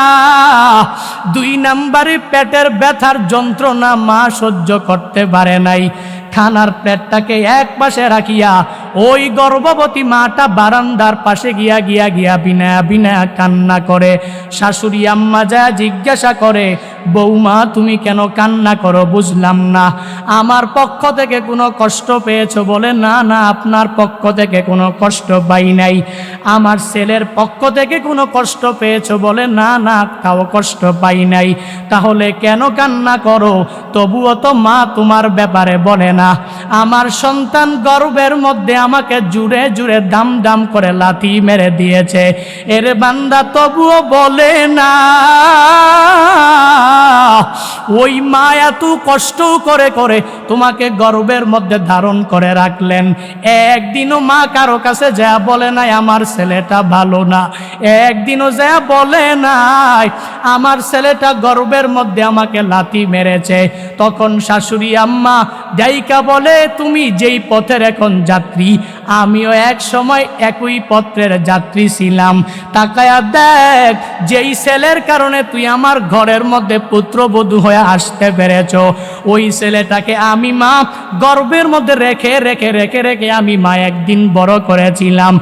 2 নম্বরে পেটের ব্যথার যন্ত্রণা মা সহ্য করতে পারে নাই। খানার পেটটাকে এক পাশে রাখিয়া ওই গর্ভবতী মাটা বারান্দার পাশে গিয়া বিনা বিনা কান্না করে। শাশুড়ি আম্মা যা জিজ্ঞাসা করে, বৌমা তুমি কেন কান্না করো? বুঝলাম না, আমার পক্ষ থেকে কোনো কষ্ট পেয়েছো? বলে না না, আপনার পক্ষ থেকে কোনো কষ্ট পাই নাই। আমার ছেলের পক্ষ থেকে কোনো কষ্ট পেয়েছো? বলে না না, তাও কষ্ট পাই নাই। তাহলে কেন কান্না করো? তবুও তো মা তোমার ব্যাপারে বলে না। আমার সন্তান গর্ভের মধ্যে আমাকে জুড়ে জুড়ে দাম দাম করে লাথি মেরে দিয়েছে, এর বান্দা তবুও বলে না। ওই মা এত কষ্ট করে করে তোমাকে গর্ভের মধ্যে ধারণ করে রাখলেন, একদিনও মা কারো কাছে যা বলে নাই আমার ছেলেটা ভালো না, একদিনও যা বলে নাই আমার ছেলেটা গর্ভের মধ্যে আমাকে লাথি মেরেছে। তখন শাশুড়ি আম্মা যাইকা বলে, তুমি যেই পথের এখন যাত্রী, আমিও এক সময় একই পথের যাত্রী ছিলাম। তাকায়া দেখ, যেই ছেলের কারণে তুই আমার ঘরের মধ্যে পুত্রবধূ হয়ে আসতে পেরেছ, ওই ছেলেটাকে আমি মা গর্ভের মধ্যে রেখে রেখে রেখে রেখে আমি মা একদিন বড় করেছিলাম।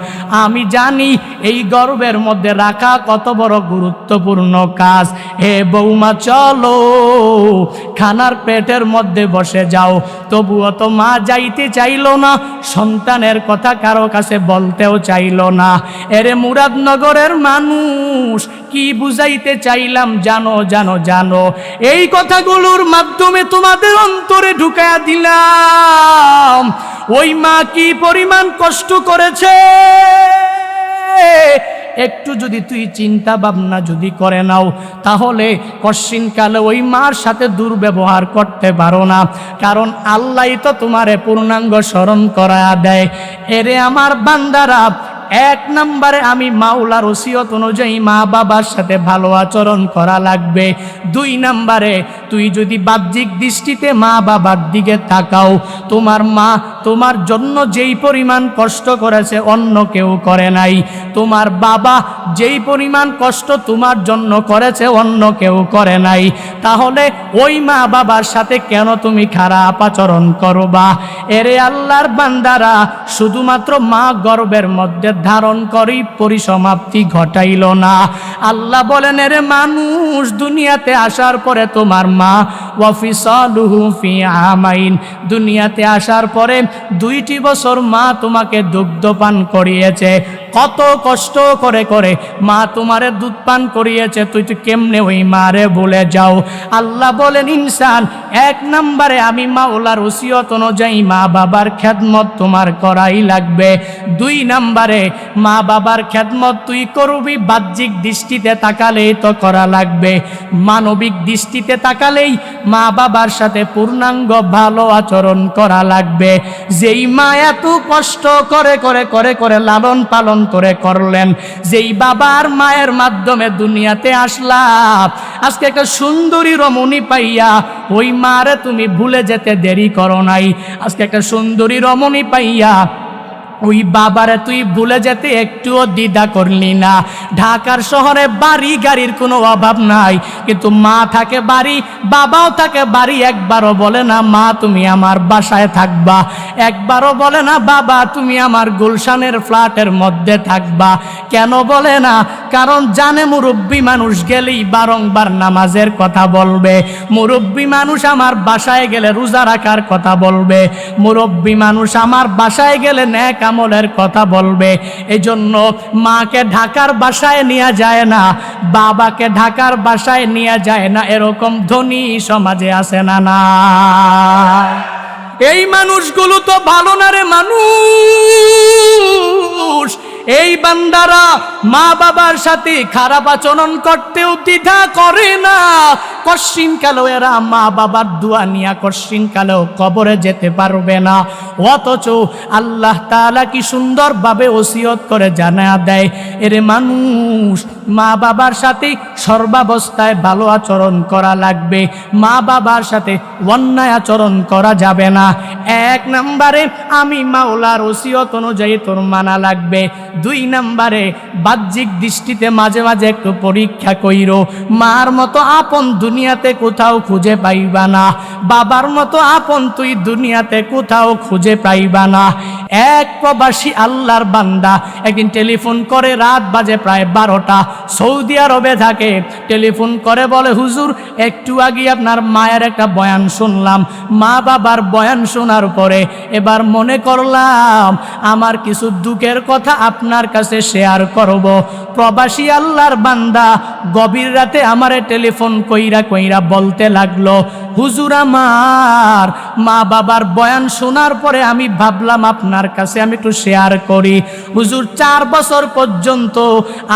আমি জানি এই গর্ভের মধ্যে রাখা কত বড় গুরুত্বপূর্ণ কাজ। হে বৌমা চলো, খানার পেটের মধ্যে বসে যাও। তবুও তো মা যাইতে চাইল না, সন্তানের কথা কারো কাছে বলতেও চাইল না। এরে মুরাদনগরের মানুষ, কি বুঝাইতে চাইলাম জানো জানো জানো? এই কথাগুলোর মাধ্যমে তোমাদের অন্তরে ঢুকায়া দিলাম ওই মা কি পরিমাণ কষ্ট করেছে। একটু যদি তুই চিন্তা ভাবনা যদি করে নাও, তাহলে কশ্চিনকালে ওই মার সাথে দুর্ব্যবহার করতে পারো না, কারণ আল্লাহই তো তোমারে পূর্ণাঙ্গ স্মরণ করা দেয়। এরে আমার বান্দারা, এক নম্বরে আমি মাওলার ওসিয়ত অনুযায়ী মা বাবার সাথে ভালো আচরণ করা লাগবে। দুই নম্বরে তুই যদি বাহ্যিক দৃষ্টিতে মা বাবার দিকে তাকাও, তোমার মা তোমার জন্য যেই পরিমাণ কষ্ট করেছে অন্য কেউ করে নাই। তোমার বাবা যেই পরিমাণ কষ্ট তোমার জন্য করেছে অন্য কেউ করে নাই। তাহলে ওই মা বাবার সাথে কেন তুমি খারাপ আচরণ করবা? এরে আল্লাহর বান্দারা, শুধুমাত্র মা গর্ভের মধ্যে ধারণ করি পরিসমাপ্তি ঘটাইল না। আল্লাহ বলেন, এরে মানুষ, দুনিয়াতে আসার পরে তোমার মা ওয়াফিসালুহু ফি আমাইন, দুনিয়াতে আসার পরে 2টি বছর মা তোমাকে দুগ্ধ পান করিয়েছে। কত কষ্ট করে করে মা তোমারে দুধ পান করিয়েছে, তুই কেমনে ওই মারে বলে যাও? আল্লাহ বলেন, ইনসান, এক নম্বরে আমি মাওলার ওসিয়ত অনুযায়ী মা বাবার খেদমত তোমার করাই লাগবে। দুই নম্বরে মা বাবার খেদমত তুই করবি বাহ্যিক দৃষ্টিতে তাকালেই তো করা লাগবে, মানবিক দৃষ্টিতে তাকালেই মা বাবার সাথে পূর্ণাঙ্গ ভালো আচরণ করা লাগবে। যেই মা এত কষ্ট করে করে করে করে লালন পালন করে করলেন, যেই বাবার মায়ের মাধ্যমে দুনিয়াতে আসলাম, আজকে একটা সুন্দরী রমণী পাইয়া ওই মারে তুমি ভুলে যেতে দেরি করো নাই। আজকে একটা সুন্দরী রমণী পাইয়া ওই বাবারে তুই ভুলে যেতে একটুও দ্বিধা করলি না। ঢাকার শহরে বাড়ি গাড়ির কোনো অভাব নাই, কিন্তু মা থাকে বাড়ি, বাবাও থাকে বাড়ি। একবারও বলে না মা তুমি আমার বাসায় থাকবা, একবারও বলে না বাবা তুমি আমার গুলশানের ফ্ল্যাটের মধ্যে থাকবা। কেন বলে না? কারণ জানে মুরব্বী মানুষ গেলেই বারংবার নামাজের কথা বলবে, মুরব্বী মানুষ আমার বাসায় গেলে রোজা রাখার কথা বলবে, মুরব্বী মানুষ আমার বাসায় গেলে নেক আমলের কথা বলবে। এজন্য মাকে ঢাকার বাসায় নিয়ে যায় না, বাবাকে ঢাকার বাসায় নিয়ে যায় না, এরকম ধনী সমাজে আছে না? না, এই মানুষগুলো তো ভালো না রে মানুষ। এই বান্দারা মা বাবার সাথে খারাপ আচরণ করতেও দ্বিধা করে না। কশ্চিনকালেও এরা মা বাবার দোয়া নিয়ে কশ্চিনকালেও কবরে যেতে পারবে না। অথচ আল্লাহ তাআলা কি সুন্দরভাবে ওসিয়ত করে জানা দেয়, এরে মানুষ, মা বাবার সাথে সর্বাবস্থায় ভালো আচরণ করা লাগবে, মা বাবার সাথে অন্যায় আচরণ করা যাবে না। এক নম্বরে আমি মাওলার ওসিয়ত অনুযায়ী তোর মানা লাগবে। দুই নম্বরে বাহ্যিক দৃষ্টিতে মাঝে মাঝে একটু পরীক্ষা কইরো। মার মতো আপন দুনিয়াতে কোথাও খুঁজে পাইবা না, বাবার মতো আপন তুই দুনিয়াতে কোথাও খুঁজে পাইবা না। এক প্রবাসী আল্লাহর বান্দা একদিন টেলিফোন করে, রাত বাজে প্রায় 12টা, সৌদি আরবে থাকে। টেলিফোন করে বলে, হুজুর একটু আগে আপনার মায়ের একটা বয়ান শুনলাম। মা বাবার বয়ান শোনার পরে এবার মনে করলাম আমার কিছু দুঃখের কথা আপনার কাছে শেয়ার করব। প্রবাসী আল্লাহর বান্দা গভীর রাতে আমারে টেলিফোন কইরা কইরা বলতে লাগলো, হুজুর আমার মা বাবার বয়ান শোনার পরে আমি ভাবলাম আপনার কাছে আমি একটু শেয়ার করি। হুজুর 4 বছর পর্যন্ত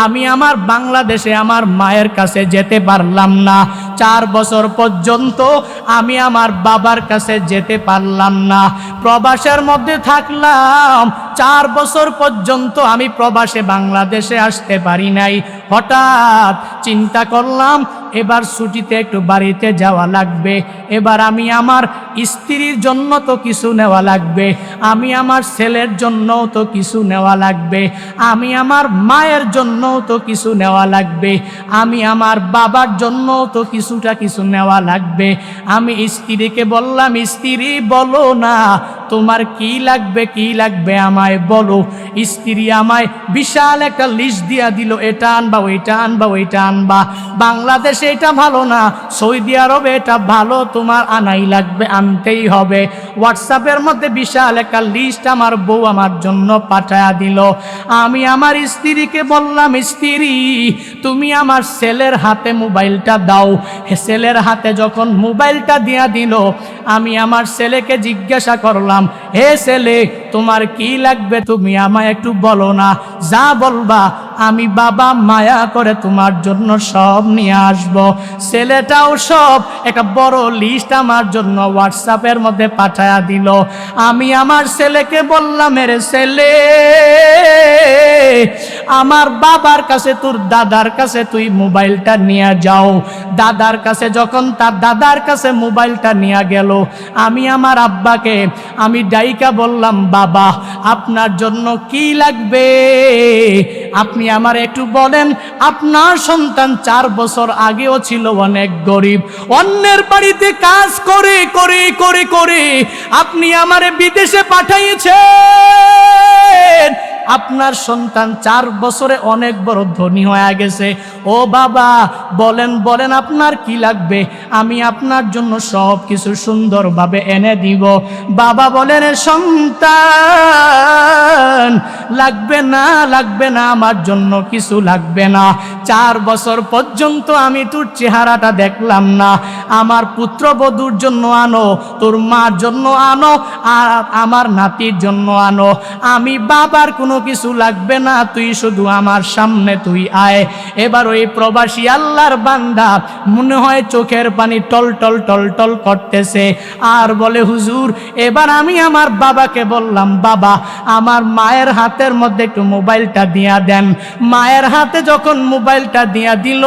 আমি আমার বাংলাদেশে আমার মায়ের কাছে যেতে পারলাম না। 4 বছর পর্যন্ত আমি আমার বাবার কাছে যেতে পারলাম না। প্রবাসের মধ্যে থাকলাম, 4 বছর পর্যন্ত আমি প্রবাসে বাংলাদেশে আসতে পারি নাই। হঠাৎ চিন্তা করলাম এবার ছুটিতে একটু বাড়িতে যাওয়া লাগবে। এবার আমি আমার স্ত্রীর জন্য তো কিছু নেওয়া লাগবে, আমি আমার ছেলের জন্যও তো কিছু নেওয়া লাগবে, আমি আমার মায়ের জন্যও তো কিছু নেওয়া লাগবে, আমি আমার বাবার জন্যও তো কিছু নেওয়া লাগবে। আমি স্ত্রীকে বললাম, স্ত্রী বলো না তোমার কি লাগবে আমায় বলো। স্ত্রী আমায় বিশাল একটা লিস্ট দিয়া দিল, এটা আনবা ওইটা আনবা ওইটা আনবা, বাংলাদেশে এটা ভালো না, সৌদি আরবে এটা ভালো, তোমার আনাই লাগবে, আনতেই হবে। হোয়াটসঅ্যাপের মধ্যে বিশাল একটা লিস্ট আমার বউ আমার জন্য পাঠায়া দিল। আমি আমার স্ত্রীকে বললাম, স্ত্রী তুমি আমার ছেলের হাতে মোবাইলটা দাও। ছেলের হাতে যখন মোবাইলটা দিয়া দিল, আমি আমার ছেলেকে জিজ্ঞাসা করলাম, হে ছেলে তোমার কি লাগবে তুমি আমায় একটু বলো না, যা বলবা আমি বাবা মায়া করে তোমার জন্য সব নিয়ে আসব। ছেলেটাও সব একটা বড় লিস্ট আমার জন্য হোয়াটসঅ্যাপের মধ্যে পাঠায়া দিল। আমি আমার ছেলেকে বললাম, এর ছেলে আমার বাবার কাছে তোর দাদার কাছে তুই মোবাইলটা নিয়ে যাও। দাদার কাছে যখন তার দাদার কাছে মোবাইলটা নিয়ে গেল, আমি আমার আব্বাকে আমি ডাইকা বললাম, বাবা আপনার জন্য কি লাগবে আপনি আমার একটু বলেন। আপনার সন্তান 4 বছর আগেও ছিল অনেক গরিব, অন্যের বাড়িতে কাজ করে করে করে করে আপনি আমারে বিদেশে পাঠাইয়েছেন। আপনার সন্তান 4 বছরে অনেক বড় ধনী হয়ে গেছে। ও বাবা বলেন বলেন আপনার কি লাগবে, আমি আপনার জন্য সব কিছু সুন্দরভাবে এনে দিব। বাবা বলেন, সন্তান লাগবে না আমার জন্য কিছু লাগবে না। 4 বছর পর্যন্ত আমি তোর চেহারাটা দেখলাম না, আমার পুত্রবধূর জন্য আনো, তোর মার জন্য আনো, আর আমার নাতির জন্য আনো। আমি বাবার কোনো কিছু লাগবে না, তুই শুধু আমার সামনে তুই আয়। এবার ওই প্রবাসী আল্লাহর বান্দা মনে হয় চোখের পানি টল টল টল টল করতেছে, আর বলে, হুজুর এবার আমি আমার বাবাকে বললাম, বাবা আমার মায়ের হাতের মধ্যে একটু মোবাইলটা দিয়া দেন। মায়ের হাতে যখন মোবাইলটা দিয়া দিল,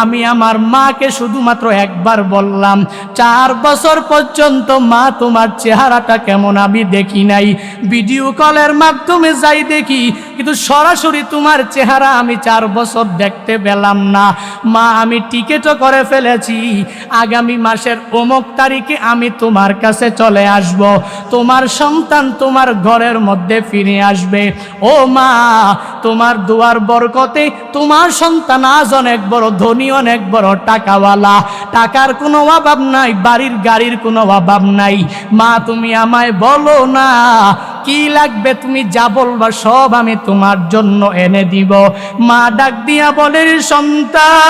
আমি আমার মাকে শুধুমাত্র একবার বললাম, 4 বছর পর্যন্ত মা তোমার চেহারাটা কেমন আমি দেখি নাই, ভিডিও কলের মাধ্যমে যাই দেখি, কিন্তু সরাসরি তোমার চেহারা আমি 4 বছর দেখতে পেলাম না। মা আমি টিকেটও করে ফেলেছি, আগামী মাসের অমুক তারিখে আমি তোমার কাছে চলে আসব, তোমার সন্তান তোমার ঘরের মধ্যে ফিরে আসবে। ও মা তোমার দুয়ার বরকতে তোমার সন্তান আজ অনেক বড় ধনী, অনেক বড় টাকাওয়ালা, টাকার কোনো অভাব নাই, বাড়ির গাড়ির কোনো অভাব নাই। মা তুমি আমায় বলো না কি লাগবে, তুমি যা বলবা সব আমি তোমার জন্য এনে দিব। মা ডাক দিয়া বলে, সন্তান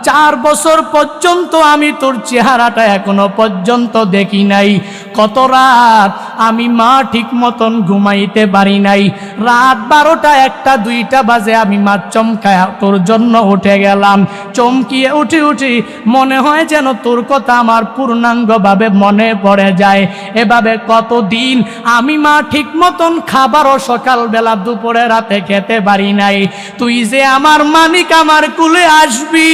4 বছর পর্যন্ত আমি তোর চেহারাটা এখনো পর্যন্ত দেখি নাই। কত রাত আমি মা ঠিক মতন ঘুমাইতে পারি নাই, রাত 12টা 1টা 2টা বাজে আমি মা চমকায় তোর জন্য উঠে গেলাম। চমকিয়ে উঠে উঠে মনে হয় যেন তোর কথা আমার পূর্ণাঙ্গভাবে মনে পড়ে যায়। এভাবে কতদিন আমি মা ঠিক মতন খাবারও সকালবেলা দুপুরে রাতে খেতে পারি নাই। তুই যে আমার মানিক, আমার কুলে আসবি,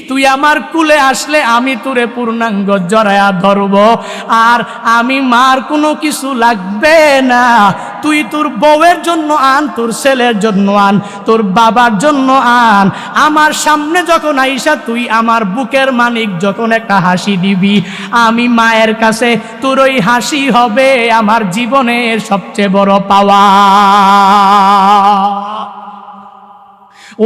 তুই আমার কুলে আসলে আমি তোরে পূর্ণাঙ্গ জড়ায়া ধরব, আর আমি মার কোনো কিছু লাগবে না, তুই তোর বউয়ের জন্য আন, তোর ছেলের জন্য আন, তোর বাবার জন্য আন। আমার সামনে যখন আইসা তুই আমার বুকের মানিক যখন একটা হাসি দিবি, আমি মায়ের কাছে তোর ওই হাসি হবে আমার জীবনের সবচেয়ে বড় পাওয়া।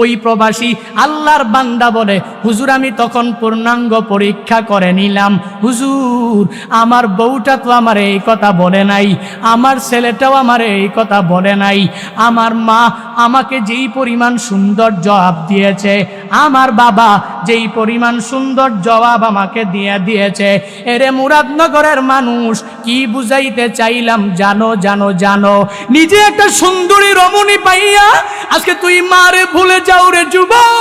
ওই প্রবাসী আল্লাহর বান্দা বলে, হুজুর আমি তখন পূর্ণাঙ্গ পরীক্ষা করে নিলাম, হুজুর আমার বউটা তো আমার এই কথা বলে নাই, আমার ছেলেটাও আমার এই কথা বলে নাই, আমার মা আমাকে যেই পরিমাণ সুন্দর জবাব দিয়েছে, আমার বাবা যেই পরিমাণ সুন্দর জবাব আমাকে দিয়েছে, এরে মুরাদনগরের মানুষ কি বুঝাইতে চাইলাম জানো জানো জানো? নিজে একটা সুন্দরী রমণী পাইয়া আজকে তুই মারে ভুলে যাও রে যুবক।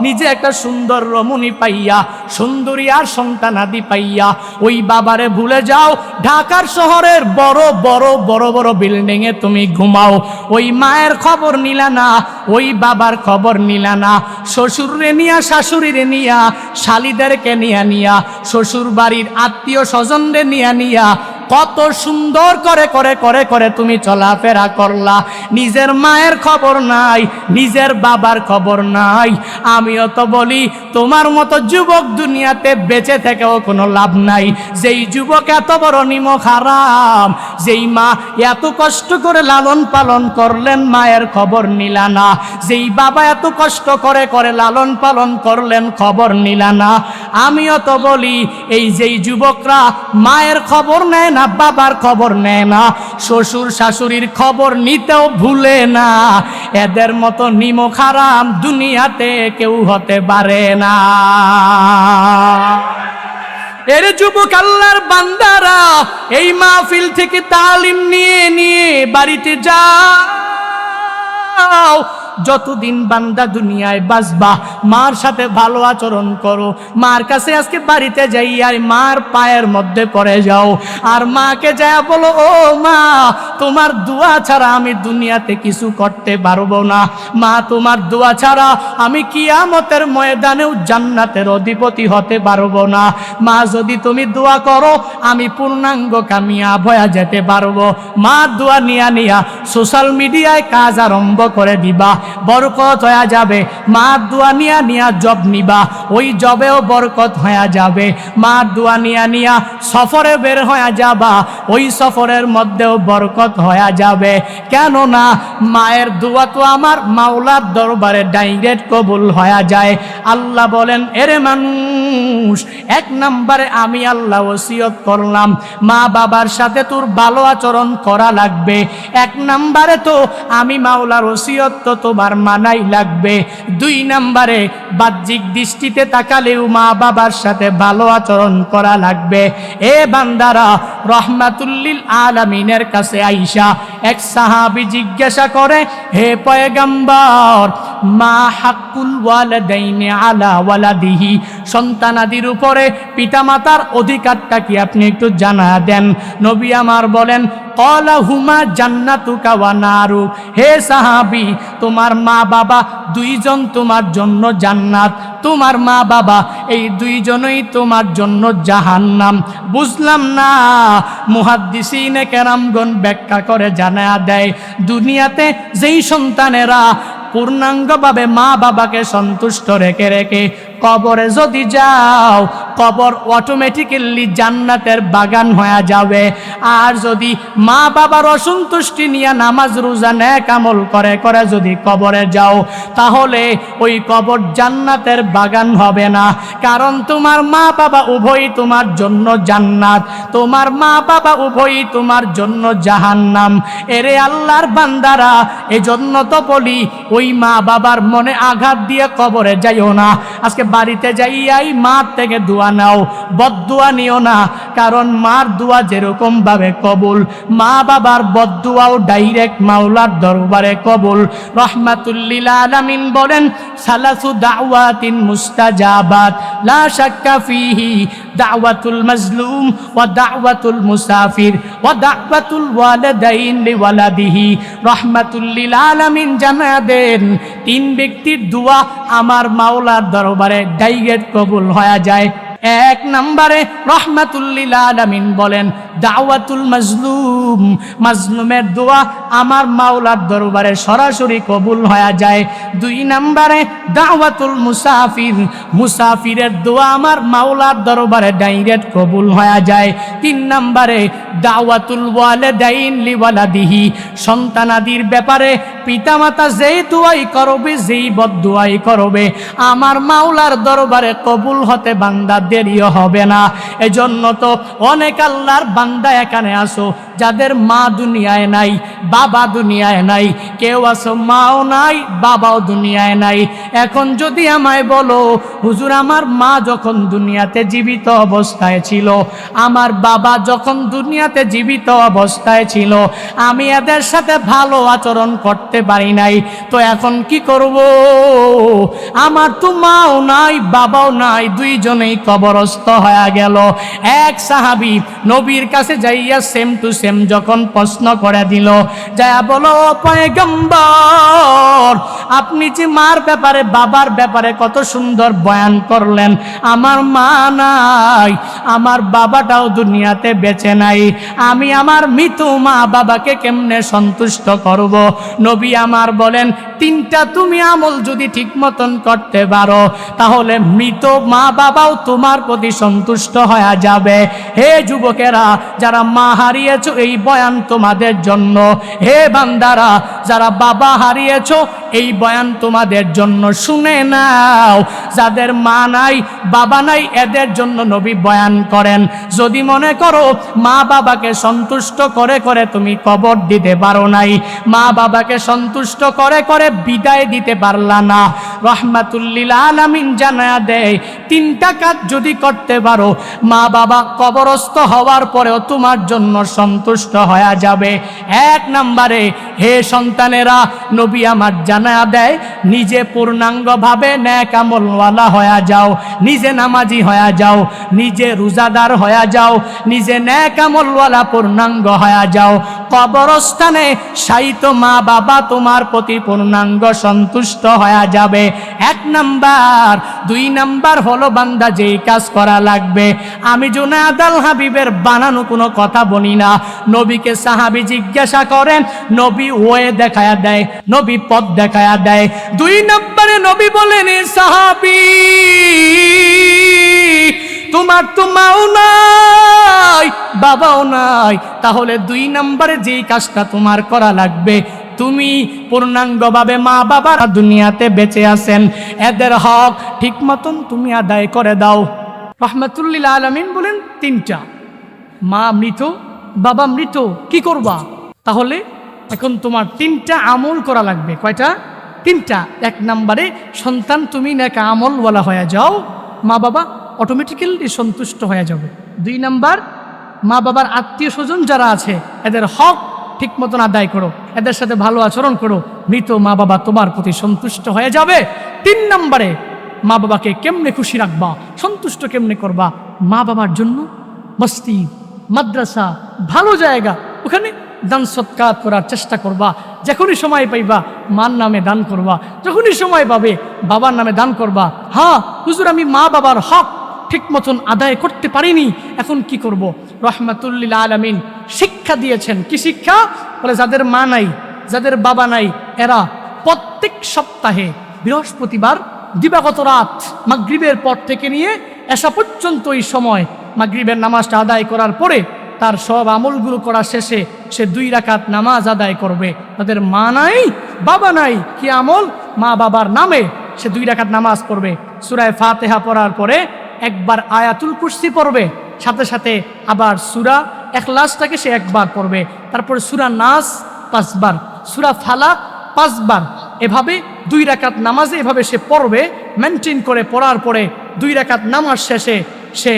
নিজে একটা সুন্দর রমণী পাইয়া, সুন্দরী আর সন্তানাদি পাইয়া ওই বাবারে ভুলে যাও, ঢাকার শহরের বড় বড় বড় বড় বিল্ডিং এ তুমি ঘুমাও, ওই মায়ের খবর নিলা না, ওই বাবার খবর নিলা না, শ্বশুরে নিয়া শাশুড়িরে নিয়া শালিদেরকে নিয়া শ্বশুর বাড়ির আত্মীয় স্বজনরে নিয়া কত সুন্দর করে করে করে করে তুমি চলাফেরা করলা, নিজের মায়ের খবর নাই, নিজের বাবার খবর নাই। আমিও তো বলি তোমার মতো যুবক দুনিয়াতে বেঁচে থেকেও কোনো লাভ নাই। যেই যুবক এত বড় নিমক হারাম, যেই মা এত কষ্ট করে লালন পালন করলেন মায়ের খবর নিলা না, যেই বাবা এত কষ্ট করে করে লালন পালন করলেন খবর নিলা না। আমিও তো বলি এই যেই যুবকরা মায়ের খবর নেয় না, বাবার খবর নেয় না, শ্বশুর শাশুড়ির খবর নিতেও ভুলে না, এদের মতো নিমক হারাম দুনিয়াতে কেউ হতে পারে না। এর যুবক আল্লাহর বান্দারা এই মাহফিল থেকে তালিম নিয়ে নিয়ে বাড়িতে যাও। যতদিন বান্দা দুনিয়ায় বাঁচবা মার সাথে ভালো আচরণ করো। মার কাছে আজকে বাড়িতে যাইয়াই মার পায়ের মধ্যে পড়ে যাও, আর মাকে যায় বলো, ও মা তোমার দোয়া ছাড়া আমি দুনিয়াতে কিছু করতে পারবো না, মা তোমার দোয়া ছাড়া আমি কিয়ামতের ময়দানেও জান্নাতের অধিপতি হতে পারবো না, মা যদি তুমি দোয়া করো আমি পূর্ণাঙ্গ কামিয়াব হয়ে যেতে পারবো। মা দোয়া নিয়া সোশ্যাল মিডিয়ায় কাজ আরম্ভ করে দিবা, বরকত হয়ে যাবে। মা দোয়া নিয়া জব নিবা, ওই জবেও বরকত হয়ে যাবে। মা দোয়া নিয়া সফরে বের হয়ে যাবা, ওই সফরের মধ্যেও বরকত হয়ে যাবে। কেননা মায়ের দোয়া তো আমার মাওলার দরবারে ডাইরেক্ট কবুল হয়ে যায়। আল্লাহ বলেন, এরে মানুষ, এক নম্বরে আমি আল্লাহ ওসিয়ত করলাম মা বাবার সাথে তোর ভালো আচরণ করা লাগবে। এক নম্বরে তো আমি মাওলার ওসিয়ত তো তোমার মানাই লাগবে। দুই নম্বরে বাহ্যিক দৃষ্টিতে তাকালেও মা বাবার সাথে ভালো আচরণ করা লাগবে। এ বান্দারা, রহমাতুল্লিল আলামিনের কাছে আইসা এক সাহাবী জিজ্ঞাসা করে, হে পয়গম্বর, মা হাক্কুল ওয়ালিদাইনি আলা ওয়ালাদিহি, সন্তানাদির উপরে পিতামাতার অধিকারটা কি আপনি একটু জানা দেন। নবী আমার বলেন, ক্বালা হুমা জান্নাতুকা ওয়া নারুক, হে সাহাবী তোমার মা বাবা দুইজন তোমার জন্য জান্নাত, তোমার মা বাবা এই দুইজনই তোমার জন্য জাহান্নাম। বুঝলাম না। মুহাদ্দিসিনে কেরামগণ ব্যাখ্যা করে জানা দেয়, দুনিয়াতে যেই সন্তানেরা পূর্ণাঙ্গভাবে মা বাবাকে সন্তুষ্ট রেখে রেখে কবরে যদি যাও, কবর অটোমেটিক্যালি জান্নাতের বাগান হয়ে যাবে। আর যদি মা বাবার অসন্তুষ্টি নিয়ে নামাজ রোজা নেক আমল করে করে যদি কবরে যাও, তাহলে ওই কবর জান্নাতের বাগান হবে না। কারণ তোমার মা বাবা উভয়ই তোমার জন্য জান্নাত, তোমার মা বাবা উভয়ই তোমার জন্য জাহান্নাম। এরে আল্লাহর বান্দারা, এজন্য তো বলি ওই মা বাবার মনে আঘাত দিয়ে কবরে যাইও না। আজকে বাড়িতে যাইয়াই মার থেকে দোয়া নাও, বদদুয়া নিও না। কারণ মার দোয়া যেরকম ভাবে কবুল, মা বাবার বদদুয়াও ডাইরেক্ট মাওলার দরবারে কবুল। রহমাতুল্লিল আলামিন বলেন, সালাসু দাওয়াতিন মুস্তাজাবাত লা শাক্কা ফিহি, দাওয়াতুল মাজলুম ওয়া দাওয়াতুল মুসাফির ওয়া দাওয়াতুল ওয়ালিদাইন লিওয়ালাদিহি। রহমাতুল্লিল আলামিন জানা দেন, তিন ব্যক্তির দোয়া আমার মাওলার দরবারে ডাইরেক্ট কবুল হয়ে যায়। এক নম্বরে রাহমাতুল লিল আলামিন বলেন দাওয়াতুল মাজলুম, মাজলুমের দোয়া আমার মাওলার দরবারে সরাসরি কবুল হয়ে যায়। দুই নম্বরে দাওয়াতুল মুসাফির, মুসাফিরের দোয়া আমার মাওলার দরবারে ডাইরেক্ট কবুল হয়ে যায়। তিন নম্বরে দাওয়াতুল ওয়ালিদাইন লিওয়ালাদিহি, সন্তানাদির ব্যাপারে পিতামাতা যেই দোয়াই করবে, যেই বদদোয়াই করবে, আমার মাওলার দরবারে কবুল হতে বান্দা দেরিও হবে না। এজন্য তো অনেক আল্লাহর বান্দা এখানে আসো যাদের মা দুনিয়ায় নাই, বাবা দুনিয়ায় নাই, কেউ আসো মাও নাই, বাবাও দুনিয়ায় নাই। এখন যদি আমায় বলো হুজুর আমার মা যখন দুনিয়াতে জীবিত অবস্থায় ছিল, আমার বাবা যখন দুনিয়াতে জীবিত অবস্থায় ছিল, আমি এদের সাথে ভালো আচরণ করতে পারি নাই, তো এখন কি করব? আমার তো মাও নাই, বাবাও নাই, দুইজনেই কবরস্থ হয়ে গেল। এক সাহাবী নবীর কাছে যাইয়া সেম টু সেম যখন প্রশ্ন করে দিল, যায়া বলো পয়গম্বর আপনি যে মার ব্যাপারে বাবার ব্যাপারে কত সুন্দর বয়ান করলেন, আমার মা নাই, আমার বাবাটাও দুনিয়াতে বেঁচে নাই, আমি আমার মৃত মা বাবাকে কেমনে সন্তুষ্ট করব? নবী আমার বলেন তিনটা তুমি আমল যদি ঠিক মতন করতে পারো তাহলে মৃত মা বাবাও তোমার প্রতি সন্তুষ্ট হয়ে যাবে। হে যুবকেরা যারা মা হারিয়েছো এই বয়ান তোমাদের জন্য, হে বান্দারা যারা বাবা হারিয়েছো এই বয়ান তোমাদের জন্য, শুনে নাও। যাদের মা নাই বাবা নাই এদের জন্য নবী বয়ান করেন, যদি মনে করো মা বাবাকে সন্তুষ্ট করে করে তুমি কবর দিতে পারো নাই, মা বাবাকে সন্তুষ্ট করে করে বিদায় দিতে পারলা না, রাহমাতুল লিল আলামিন জানায়া দেয় তিনটা কাজ যদি করতে পারো মা বাবা কবরস্থ হওয়ার পরেও তোমার জন্য সন্তুষ্ট হয়ে যাবে। এক নম্বরে হে সন্তানেরা নবী আমার জানায়া দেয় নিজে পূর্ণাঙ্গভাবে নেক আমলওয়ালা হয়ে যাও, নিজে নামাজি হয়ে যাও, নিজে রোজাদার হয়ে যাও, নিজে নেক আমলওয়ালা পূর্ণাঙ্গ হয়ে যাও, কবরস্থানে শায়িত মা বাবা তোমার প্রতি পূর্ণাঙ্গ সন্তুষ্ট হয়ে যাবে। এক নাম্বার। দুই নাম্বার হলো বান্দা যেই কাজ করা লাগবে, আমি জুনায়েদ আল হাবিবের বানানো কোনো কথা বলি না, নবীকে সাহাবী জিজ্ঞাসা করেন, নবী ওয়ে দেখায়া দেয়, নবী পথ দেখায়া দেয়। দুই নম্বরে নবী বলেন সাহাবী তোমার তো মাও নাই বাবাও নাই, তাহলে দুই নম্বরে যেই কাজটা তোমার করা লাগবে, তুমি পূর্ণাঙ্গভাবে মা বাবার দুনিয়াতে বেঁচে আছেন এদের হক ঠিক মতন তুমি আদায় করে দাও। রাহমাতুল লিল আলামিন বলেন তিনটা, মা মৃত বাবা মৃত, কি করবা? তাহলে এখন তোমার তিনটা আমল করা লাগবে। কয়টা? তিনটা। এক নম্বরে সন্তান তুমি নেক আমলওয়ালা হয়ে যাও, মা বাবা অটোমেটিক্যালি সন্তুষ্ট হয়ে যাবে। দুই নাম্বার মা বাবার আত্মীয় স্বজন যারা আছে এদের হক ঠিক মতন আদায় করো, এদের সাথে ভালো আচরণ করো, মৃত মা বাবা তোমার প্রতি সন্তুষ্ট হয়ে যাবে। তিন নম্বরে মা বাবাকে কেমনে খুশি রাখবা, সন্তুষ্ট কেমনে করবা, মা বাবার জন্য মসজিদ মাদ্রাসা ভালো জায়গা ওখানে দান সৎকার করার চেষ্টা করবা, যখনই সময় পাইবা মার নামে দান করবা, যখনই সময় পাবে বাবার নামে দান করবা। হ্যাঁ হুজুর আমি মা বাবার হক ঠিক মতন আদায় করতে পারিনি, এখন কি করব? রাহমাতুল লিল আলামিন শিক্ষা দিয়েছেন। কি শিক্ষা? বলে যাদের মা নাই যাদের বাবা নাই এরা প্রত্যেক সপ্তাহে বৃহস্পতিবার দিবাগত রাত মাগরিবের পর থেকে নিয়ে এসা পর্যন্ত এই সময় মাগরিবের নামাজটা আদায় করার পরে তার সব আমলগুলো করা শেষে সে 2 রাকাত নামাজ আদায় করবে। তাদের মা নাই বাবা নাই, কি আমল? মা বাবার নামে সে 2 রাকাত নামাজ পড়বে, সূরা ফাতিহা পড়ার পরে একবার আয়াতুল কুরসি পড়বে, সাথে সাথে আবার সূরা ইখলাসটাকে সে একবার পড়বে, তারপর সূরা নাস 5 বার, সূরা ফালাক 5 বার, এভাবে 2 রাকাত নামাজে এভাবে সে পড়বে। মেনটেন করে পড়ার পরে 2 রাকাত নামাজ শেষে সে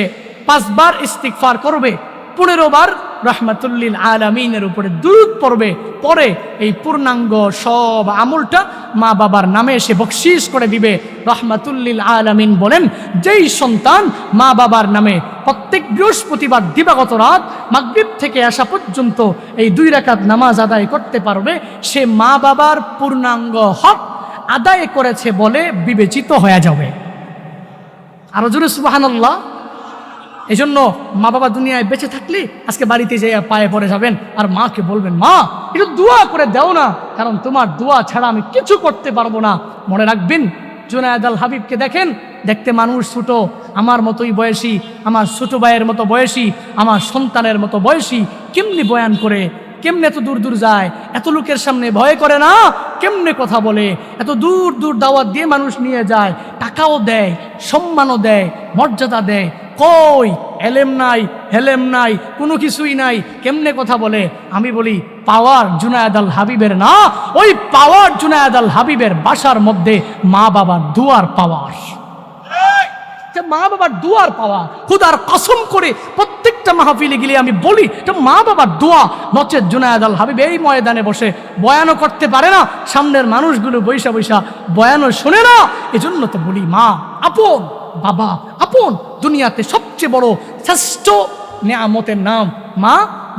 5 বার ইস্তিগফার করবে, 15 বার রাহমাতুল লিল আলামিনের উপরে দুরূদ পড়বে, পরে এই পূর্ণাঙ্গ সব আমলটা মা বাবার নামে সে বকশিশ করে দিবে। রাহমাতুল লিল আলামিন বলেন যেই সন্তান মা বাবার নামে প্রত্যেক বৃহস্পতিবার দিবাগত রাত মাগরিব থেকে আসা পর্যন্ত এই 2 রাকাত নামাজ আদায় করতে পারবে, সে মা বাবার পূর্ণাঙ্গ হক আদায় করেছে বলে বিবেচিত হয়ে যাবে। আরো জোরে সুবহানাল্লাহ। এজন্য মা বাবা দুনিয়ায় বেঁচে থাকলে আজকে বাড়িতে যেয়ে পায়ে পড়ে যাবেন আর মাকে বলবেন, মা একটু দোয়া করে দাও না, কারণ তোমার দোয়া ছাড়া আমি কিছু করতে পারবো না। মনে রাখবেন, জুনায়েদ আল হাবিবকে দেখেন, দেখতে মানুষ ছোট, আমার মতোই বয়সী, আমার ছোট ভাইয়ের মতো বয়সী, আমার সন্তানের মতো বয়সী, কেমনি বয়ান করে, কেমনে এত দূর দূর যায়, এত লোকের সামনে ভয় করে না, কেমনে কথা বলে, এত দূর দূর দাওয়াত দিয়ে মানুষ নিয়ে যায়, টাকাও দেয়, সম্মানও দেয়, মর্যাদা দেয়। কই এলেম নাই, হেলেম নাই, কোনো কিছুই নাই, কেমনে কথা বলে? আমি বলি পাওয়ার জুনায়েদ আল হাবিবের না, ওই পাওয়ার জুনায়েদ আল হাবিবের বাসার মধ্যে মা বাবার দুয়ার পাওয়ার। মা বাবার দুয়ার পাওয়া, খুদার কসম করে প্রত্যেকটা মাহফিলে গেলে আমি বলি, এটা মা বাবার দোয়া, নচেত জুনায়েদ আল হাবিব এই ময়দানে বসে বয়ানও করতে পারে না, সামনের মানুষগুলো বৈশা বৈশা বয়ানও শোনে না। এজন্য তো বলি মা আপন, বাবা আপন। দুনিয়াতে সবচেয়ে বড় শ্রেষ্ঠ নেয়ামতের নাম মা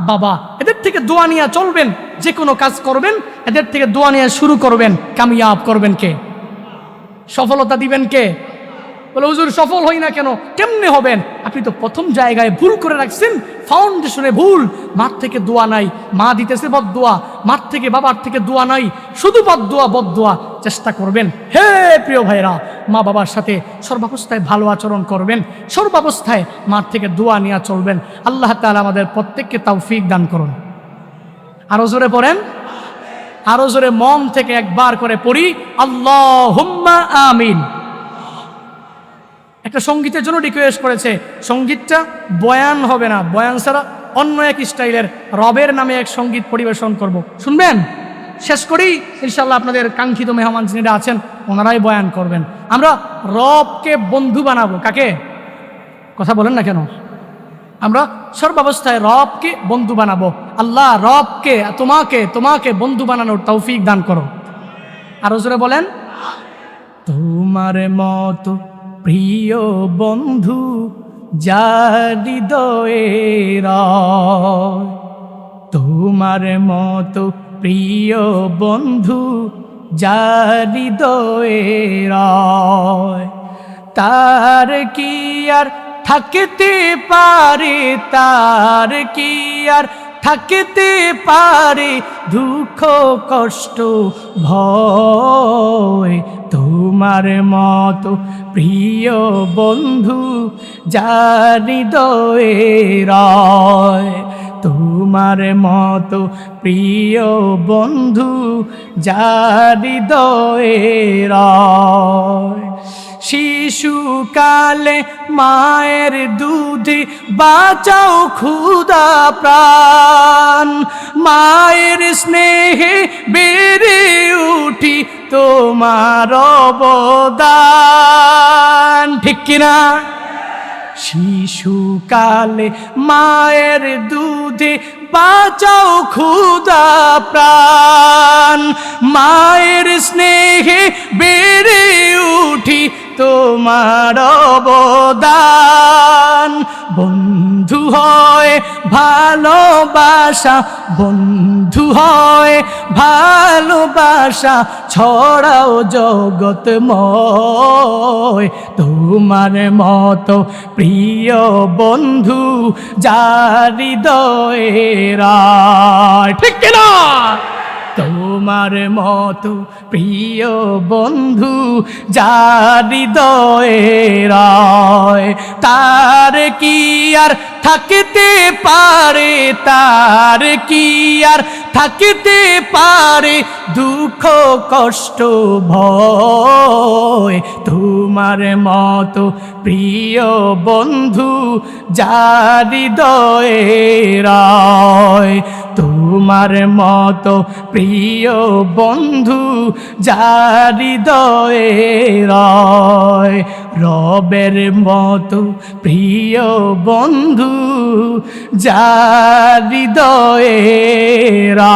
বাবা। এদের থেকে দোয়া নিয়ে চলবেন, যে কোনো কাজ করবেন এদের থেকে দোয়া নিয়ে শুরু করবেন, কামিয়াব করবেন কে? সফলতা দিবেন কে? বলে হুজুর সফল হই না কেন? কেমনে হবেন? আপনি তো প্রথম জায়গায় ভুল করে রাখছেন, ফাউন্ডেশনে ভুল। মার থেকে দোয়া নাই, মা দিতেছে বদদোয়া, মার থেকে বাবার থেকে দোয়া নাই, শুধু বদদোয়া বদদোয়া। চেষ্টা করবেন হে প্রিয় ভাইরা, মা বাবার সাথে সর্বাবস্থায় ভালো আচরণ করবেন, সর্বাবস্থায় মার থেকে দোয়া নিয়ে চলবেন। আল্লাহ তাআলা আমাদের প্রত্যেককে তৌফিক দান করুন। আরো জোরে পড়েন, আরো জোরে মন থেকে একবার করে পড়ি, আল্লাহুম্মা আমিন। একটা সঙ্গীতের জন্য রিকোয়েস্ট করেছে, সঙ্গীতটা বয়ান হবে না, বয়ান ছাড়া অন্য এক স্টাইলের রবের নামে এক সঙ্গীত পরিবেশন করব, শুনবেন? শেষ করি ইনশাল্লাহ। আপনাদের কাঙ্ক্ষিত মেহমান যিনিরা আছেন ওনারাই বয়ান করবেন। আমরা রবকে বন্ধু বানাবো। কাকে? কথা বলেন না কেন? আমরা সর্বাবস্থায় রবকে বন্ধু বানাবো। আল্লাহ রবকে তোমাকে বন্ধু বানানোর তৌফিক দান করো। আরো জোরে বলেন, তোমার মতো প্রিয় বন্ধু যার হৃদয়ে রয়, তোমার মতো প্রিয় বন্ধু যার হৃদয়ে রয়, তার কি আর থাকতে পারে, তার কি আর থাকতে পারে দুঃখ কষ্ট ভয়, তোমার মতো প্রিয় বন্ধু যার হৃদয়ে রয়, তোমার মতো প্রিয় বন্ধু যার হৃদয়ে রয়। শিশুকালে মায়ের দুধে বাঁচাও ক্ষুধা প্রাণ, মায়ের স্নেহে বেড়ে উঠি তোমার অবদান, ঠিক কিনা? শিশুকালে মায়ের দুধে বাঁচাও ক্ষুধা প্রাণ, মায়ের স্নেহে বেড়ে উঠি তোমার অবদান। বন্ধু হয় ভালোবাসা, বন্ধু হয় ভালোবাসা ছড়াও জগৎময়, তোমার মতো প্রিয় বন্ধু যার হৃদয়ে রয়, ঠিক কিনা? তোমার মতো প্রিয় বন্ধু যার হৃদয়ে রয়, তার কি আর থাকতে পারে, তার কি আর থাকতে পারে দুঃখ কষ্ট ভয়, তোমার মতো প্রিয় বন্ধু যার হৃদয়ে রয়, তোমার মতো প্রিয় বন্ধু যার হৃদয়ে রয়, রবের মতো প্রিয় বন্ধু যার হৃদয়ে রয়।